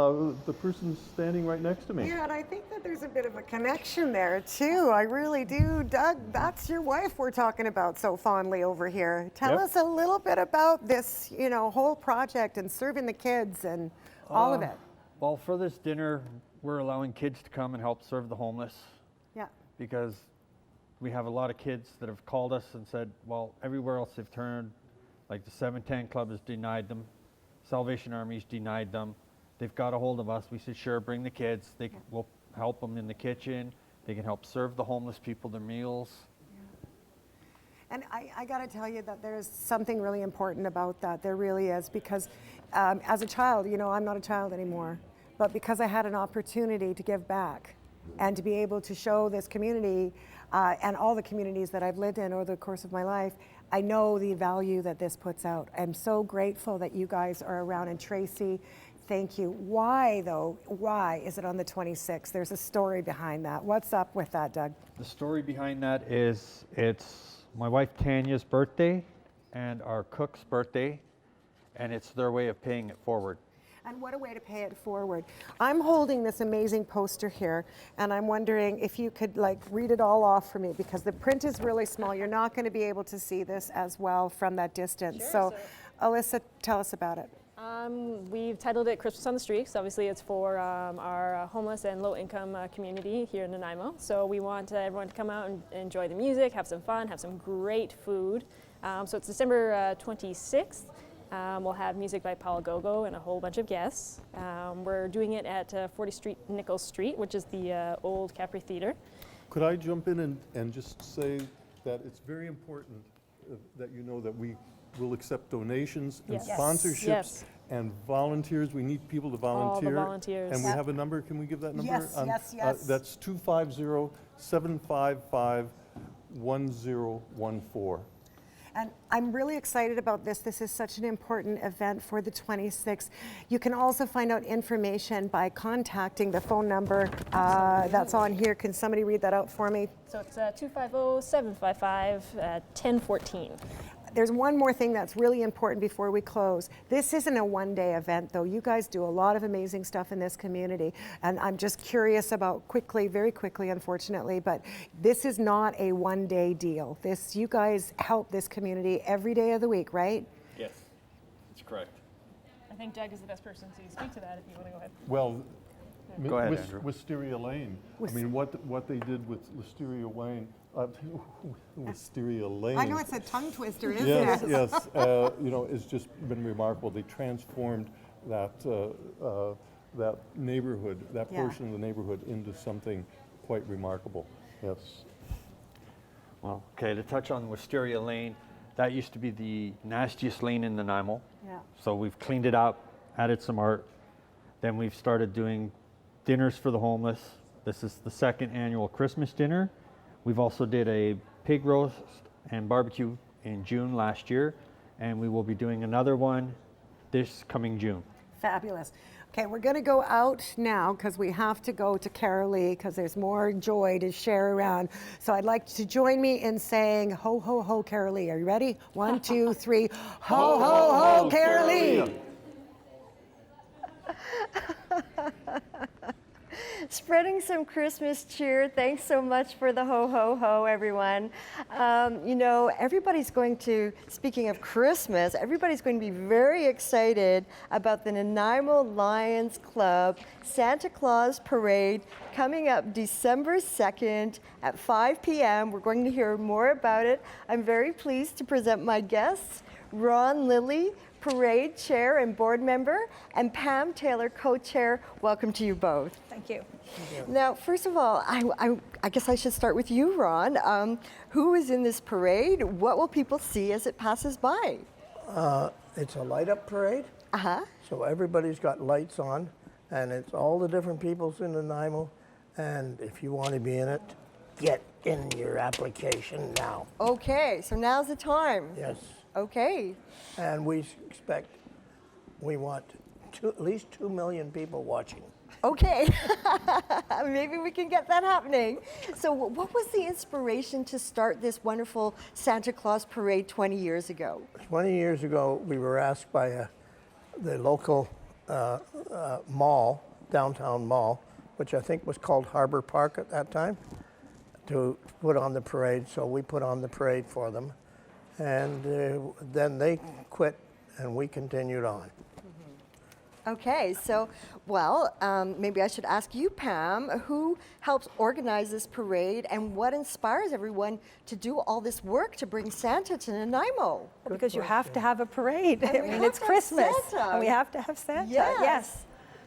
the person standing right next to me. Yeah, and I think that there's a bit of a connection there too. I really do. Doug, that's your wife we're talking about so fondly over here. Tell us a little bit about this, whole project and serving the kids and all of it. Well, for this dinner, we're allowing kids to come and help serve the homeless. Yeah. Because we have a lot of kids that have called us and said, well, everywhere else they've turned, like the 710 Club has denied them, Salvation Army's denied them. They've got a hold of us. We said, sure, bring the kids. We'll help them in the kitchen. They can help serve the homeless people their meals. And I got to tell you that there's something really important about that. There really is, because as a child, I'm not a child anymore, but because I had an opportunity to give back and to be able to show this community and all the communities that I've lived in over the course of my life, I know the value that this puts out. I'm so grateful that you guys are around. And Tracy, thank you. Why, though? Why is it on the 26th? There's a story behind that. What's up with that, Doug? The story behind that is it's my wife Tanya's birthday and our cook's birthday, and it's their way of paying it forward. And what a way to pay it forward. I'm holding this amazing poster here, and I'm wondering if you could read it all off for me, because the print is really small. You're not going to be able to see this as well from that distance. Sure, so Alyssa, tell us about it. We've titled it Christmas on the Streets. Obviously, it's for our homeless and low-income community here in Nanaimo. So we want everyone to come out and enjoy the music, have some fun, have some great food. So it's December 26th. We'll have music by Paul Gogo and a whole bunch of guests. We're doing it at 40th Street, Nichols Street, which is the old Capri Theatre. Could I jump in and just say that it's very important that you know that we will accept donations and Yes. sponsorships Yes. and volunteers. We need people to volunteer. All the volunteers. And we Yep. have a number. Can we give that number? Yes, yes. That's 250-755-1014. And I'm really excited about this. This is such an important event for the 26th. You can also find out information by contacting the phone number that's on here. Can somebody read that out for me? So it's 250-755-1014. There's one more thing that's really important before we close. This isn't a one-day event, though. You guys do a lot of amazing stuff in this community, and I'm just curious about very quickly, unfortunately, but this is not a one-day deal. You guys help this community every day of the week, right? Yes, that's correct. I think Doug is the best person to speak to that if you want to go ahead. Well, Go ahead, Andrew. Wisteria Lane. I mean, what they did with Wisteria Lane. Wisteria Lane. I know it's a tongue twister, isn't yes, it? Yes, you know, it's just been remarkable. They transformed that that neighborhood, that portion of the neighborhood, into something quite remarkable. Yes. Well, okay, to touch on Wisteria Lane, that used to be the nastiest lane in Nanaimo. Yeah. So we've cleaned it up, added some art. Then we've started doing dinners for the homeless. This is the second annual Christmas dinner. We've also did a pig roast and barbecue in June last year, and we will be doing another one this coming June. Fabulous. Okay, we're going to go out now because we have to go to Kerilie because there's more joy to share around. So I'd like to join me in saying ho, ho, ho, Kerilie. Are you ready? 1, 2, 3. Ho, ho, ho, Kerilie. Spreading some Christmas cheer. Thanks so much for the ho, ho, ho, everyone. You know, everybody's going to, speaking of Christmas, everybody's going to be very excited about the Nanaimo Lions Club Santa Claus Parade coming up December 2nd at 5 p.m. We're going to hear more about it. I'm very pleased to present my guests, Ron Lilly, Parade Chair and Board Member, and Pam Taylor, Co-Chair. Welcome to you both. Thank you. Now, first of all, I guess I should start with you, Ron. Who is in this parade? What will people see as it passes by? It's a light-up parade. Uh-huh. So everybody's got lights on, and it's all the different peoples in Nanaimo. And if you want to be in it, get in your application now. Okay, so now's the time. Yes. Okay. And we want at least 2 million people watching. Okay, maybe we can get that happening. So what was the inspiration to start this wonderful Santa Claus parade 20 years ago? 20 years ago, we were asked by the local mall, downtown mall, which I think was called Harbor Park at that time, to put on the parade. So we put on the parade for them. And then they quit and we continued on. Okay, so, well, maybe I should ask you, Pam, who helps organize this parade and what inspires everyone to do all this work to bring Santa to Nanaimo? Well, because you have to have a parade. And I mean, it's Christmas, and we have to have Santa. Yes.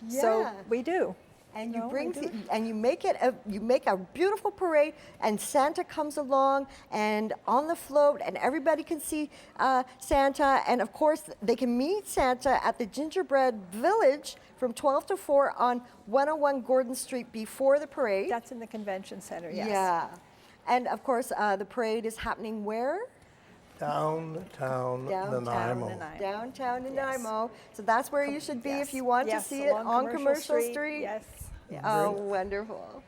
So Yeah. we do. And No, you bring we do. and you make a beautiful parade, and Santa comes along and on the float, and everybody can see Santa, and of course they can meet Santa at the Gingerbread Village from 12 to 4 on 101 Gordon Street before the parade. That's in the convention center, yes. Yeah, and of course the parade is happening where? Downtown Nanaimo. Downtown Nanaimo. So that's where you should be if you want to see it along on Commercial Street. Street. Yes. Oh, wonderful.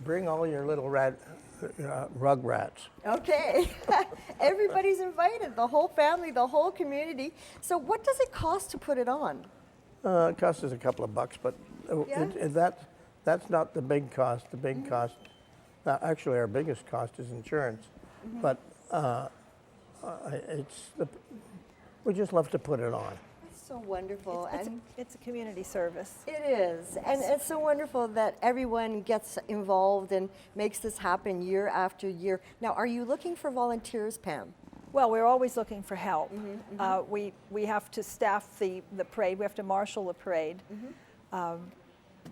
Bring all your little rug rats. Okay. Everybody's invited, the whole family, the whole community. So what does it cost to put it on? It costs us a couple of bucks, but that's not the big cost. The big cost, actually our biggest cost is insurance. But we just love to put it on. So wonderful. It's a community service. It is. And it's so wonderful that everyone gets involved and makes this happen year after year. Now, are you looking for volunteers, Pam? Well, we're always looking for help. We have to staff the parade. We have to marshal the parade.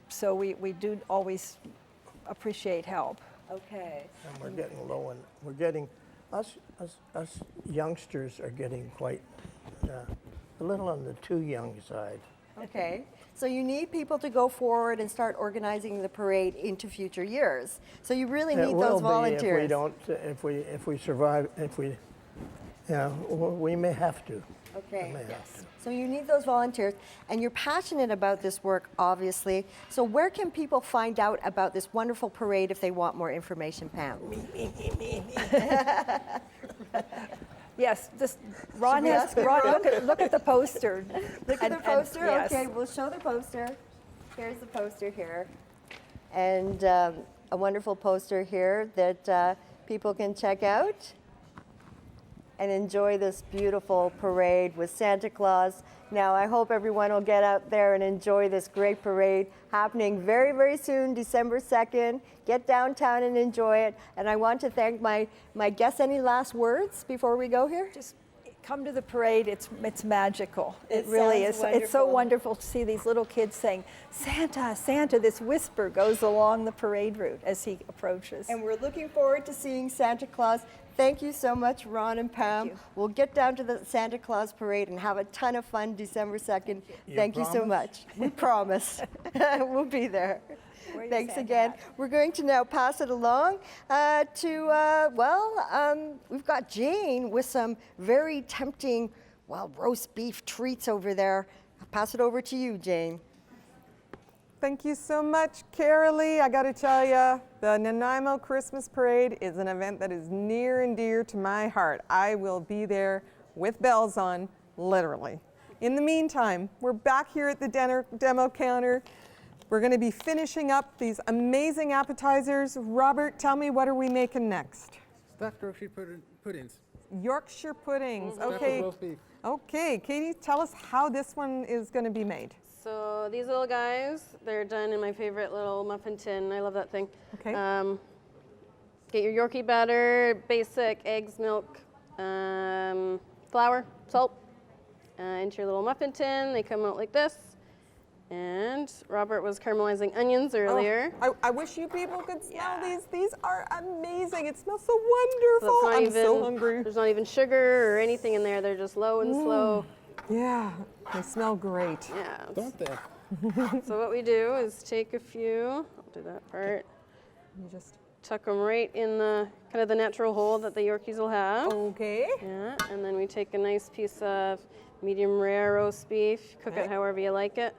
So we do always appreciate help. Okay. And we're getting low, and we're getting, us youngsters are getting quite a little on the too young side. Okay. So you need people to go forward and start organizing the parade into future years. So you really need those volunteers. If we don't, if we survive, we may have to. Okay. So you need those volunteers, and you're passionate about this work, obviously. So where can people find out about this wonderful parade if they want more information, Pam? Yes, Ron look at the poster. Look at the poster? Yes. Okay, we'll show the poster. Here's the poster here. And a wonderful poster here that people can check out and enjoy this beautiful parade with Santa Claus. Now, I hope everyone will get out there and enjoy this great parade happening very, very soon, December 2nd. Get downtown and enjoy it. And I want to thank my guests. Any last words before we go here? Just come to the parade. It's magical. It really is. sounds It's so wonderful. wonderful to see these little kids saying, Santa, Santa. This whisper goes along the parade route as he approaches. And we're looking forward to seeing Santa Claus. Thank you so much, Ron and Pam. We'll get down to the Santa Claus parade and have a ton of fun December 2nd. Thank you so much. We promise. We'll be there. Thanks again. We're going to now pass it along we've got Jane with some very tempting, roast beef treats over there. I'll pass it over to you, Jane. Thank you so much, Kerilie. I got to tell you, the Nanaimo Christmas Parade is an event that is near and dear to my heart. I will be there with bells on, literally. In the meantime, we're back here at the demo counter. We're going to be finishing up these amazing appetizers. Robert, tell me, what are we making next? Stuffed Yorkshire puddings. Yorkshire puddings. Stuffed with Okay. roast beef. Okay, Katie, tell us how this one is going to be made. So these little guys, they're done in my favorite little muffin tin. I love that thing. Okay. Get your Yorkie batter, basic eggs, milk, flour, salt, into your little muffin tin. They come out like this. And Robert was caramelizing onions earlier. Oh, I wish you people could smell these. These are amazing. It smells so wonderful. So I'm so hungry. There's not even sugar or anything in there. They're just low and slow. Yeah, they smell great. Yeah. Don't they? So what we do is take a few, I'll do that part. You just tuck them right in the kind of the natural hole that the Yorkies will have. Okay. Yeah, and then we take a nice piece of medium rare roast beef, cook it however you like it.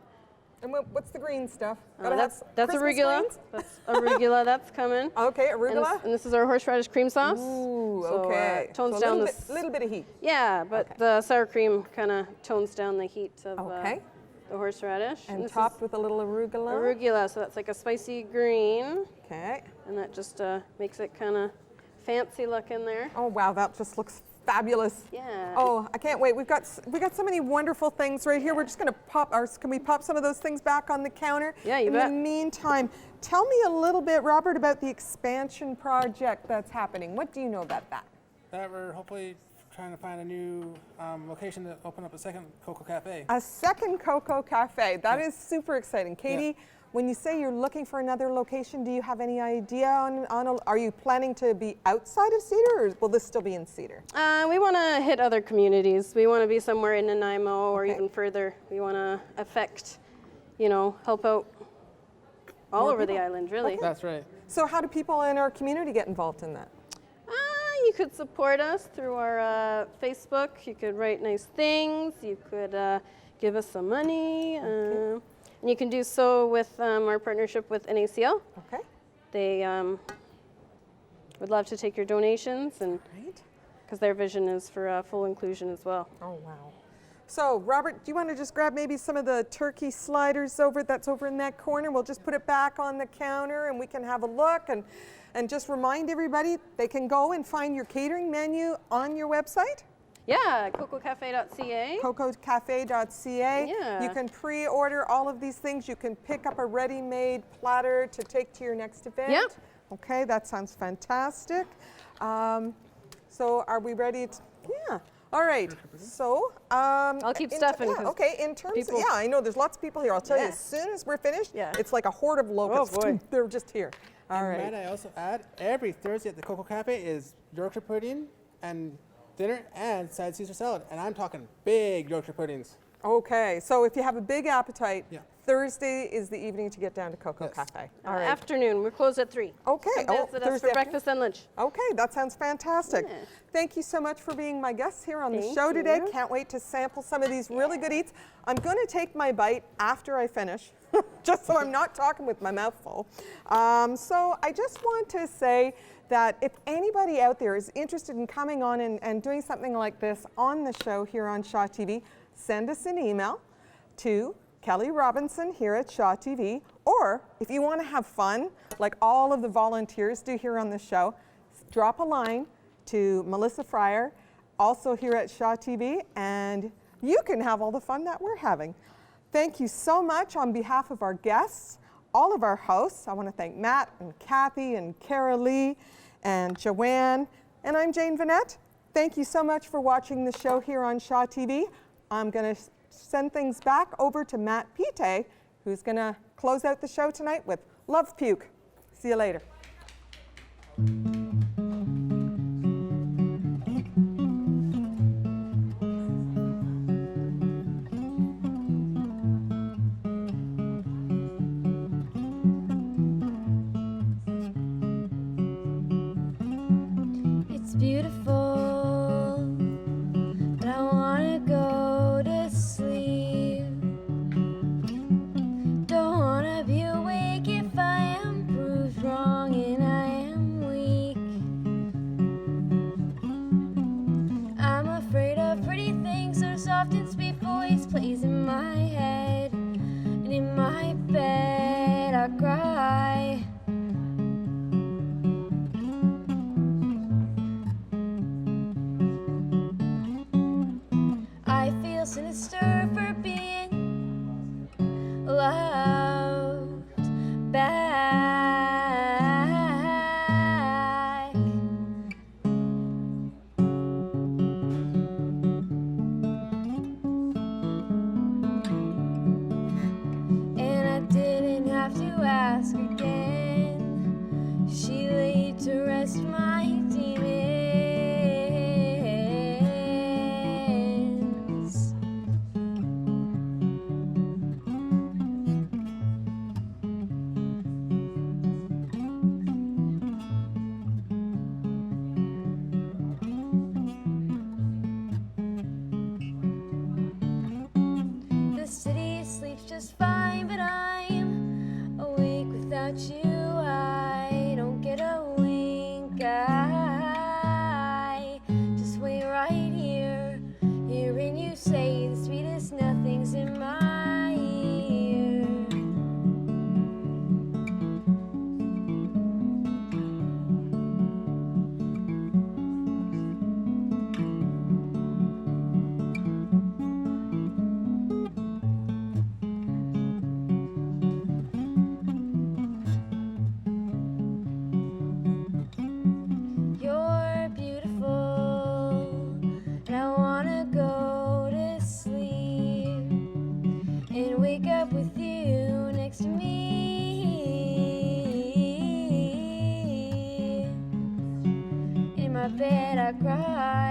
And what's the green stuff? That's Christmas arugula. greens? That's arugula. That's coming. Okay, arugula. And this is our horseradish cream sauce. Ooh, So, okay. tones So down a little bit of heat. Yeah, but the sour cream kind of tones down the heat of Okay. the horseradish. And this topped is with a little arugula. arugula, so that's like a spicy green. Okay. And that just makes it kind of fancy looking there. Oh wow, that just looks fabulous. Yeah. Oh, I can't wait. We've got so many wonderful things right here. We're just going to pop can we pop some of those things back on the counter? Yeah, you In bet. the meantime, tell me a little bit, Robert, about the expansion project that's happening. What do you know about that? That we're hopefully trying to find a new location to open up a second Coco Cafe. A second Coco Cafe. That is super exciting. Katie, when you say you're looking for another location, do you have any idea are you planning to be outside of Cedar, or will this still be in Cedar? We want to hit other communities. We want to be somewhere in Nanaimo or even further. We want to affect, help out all More over the people. island, really. Okay. That's right. So how do people in our community get involved in that? You could support us through our Facebook. You could write nice things. You could give us some money. And you can do so with our partnership with NACL. Okay. They would love to take your donations, and because their vision is for full inclusion as well. Oh, wow. So, Robert, do you want to just grab maybe some of the turkey sliders that's over in that corner? We'll just put it back on the counter and we can have a look and just remind everybody they can go and find your catering menu on your website? Yeah, cococafe.ca. cococafe.ca. Yeah. You can pre-order all of these things. You can pick up a ready-made platter to take to your next event. Yep. Okay, that sounds fantastic. So are we ready? Yeah. All right. So I'll keep stuffing. Yeah, okay. In terms, yeah, I know there's lots of people here. I'll tell you, as soon as we're finished, it's like a horde of locusts. Oh boy. They're just here. All right. And might I also add, every Thursday at the Coco Cafe is Yorkshire pudding and dinner and side Caesar salad, and I'm talking big Yorkshire puddings. Okay. So if you have a big appetite, Thursday is the evening to get down to Coco Cafe. All right. Afternoon. We're closed at 3. Okay. Come dance with us for breakfast and lunch. Okay, that sounds fantastic. Yeah. Thank you so much for being my guests here on the Thank show today. you. Can't wait to sample some of these really good eats. I'm going to take my bite after I finish, just so I'm not talking with my mouth full. So I just want to say that if anybody out there is interested in coming on and doing something like this on the show here on Shaw TV, send us an email to Kelly Robinson here at Shaw TV, or if you want to have fun, like all of the volunteers do here on the show, drop a line to Melissa Fryer, also here at Shaw TV, and you can have all the fun that we're having. Thank you so much on behalf of our guests, all of our hosts. I want to thank Matt and Cathy and Kerilie and Joanne, and I'm Jane Vinet. Thank you so much for watching the show here on Shaw TV. I'm going to send things back over to Max Pittet, who's going to close out the show tonight with Love Puke. See you later. It's beautiful, but I wanna go to sleep. Don't wanna be awake if I am proved wrong and I am weak. I'm afraid of pretty things, so soft and sweet voice plays in my head, and in my bed I cry. I feel sinister for being loved back. And I didn't have to ask again. She laid to rest my demons. The city sleeps just fine, but I'm awake without you. I don't get a wink. I just wait right here, hearing you say the sweetest nothings in my ear. You're beautiful, and I wanna go to sleep and wake up with you next to me. In my bed I cry.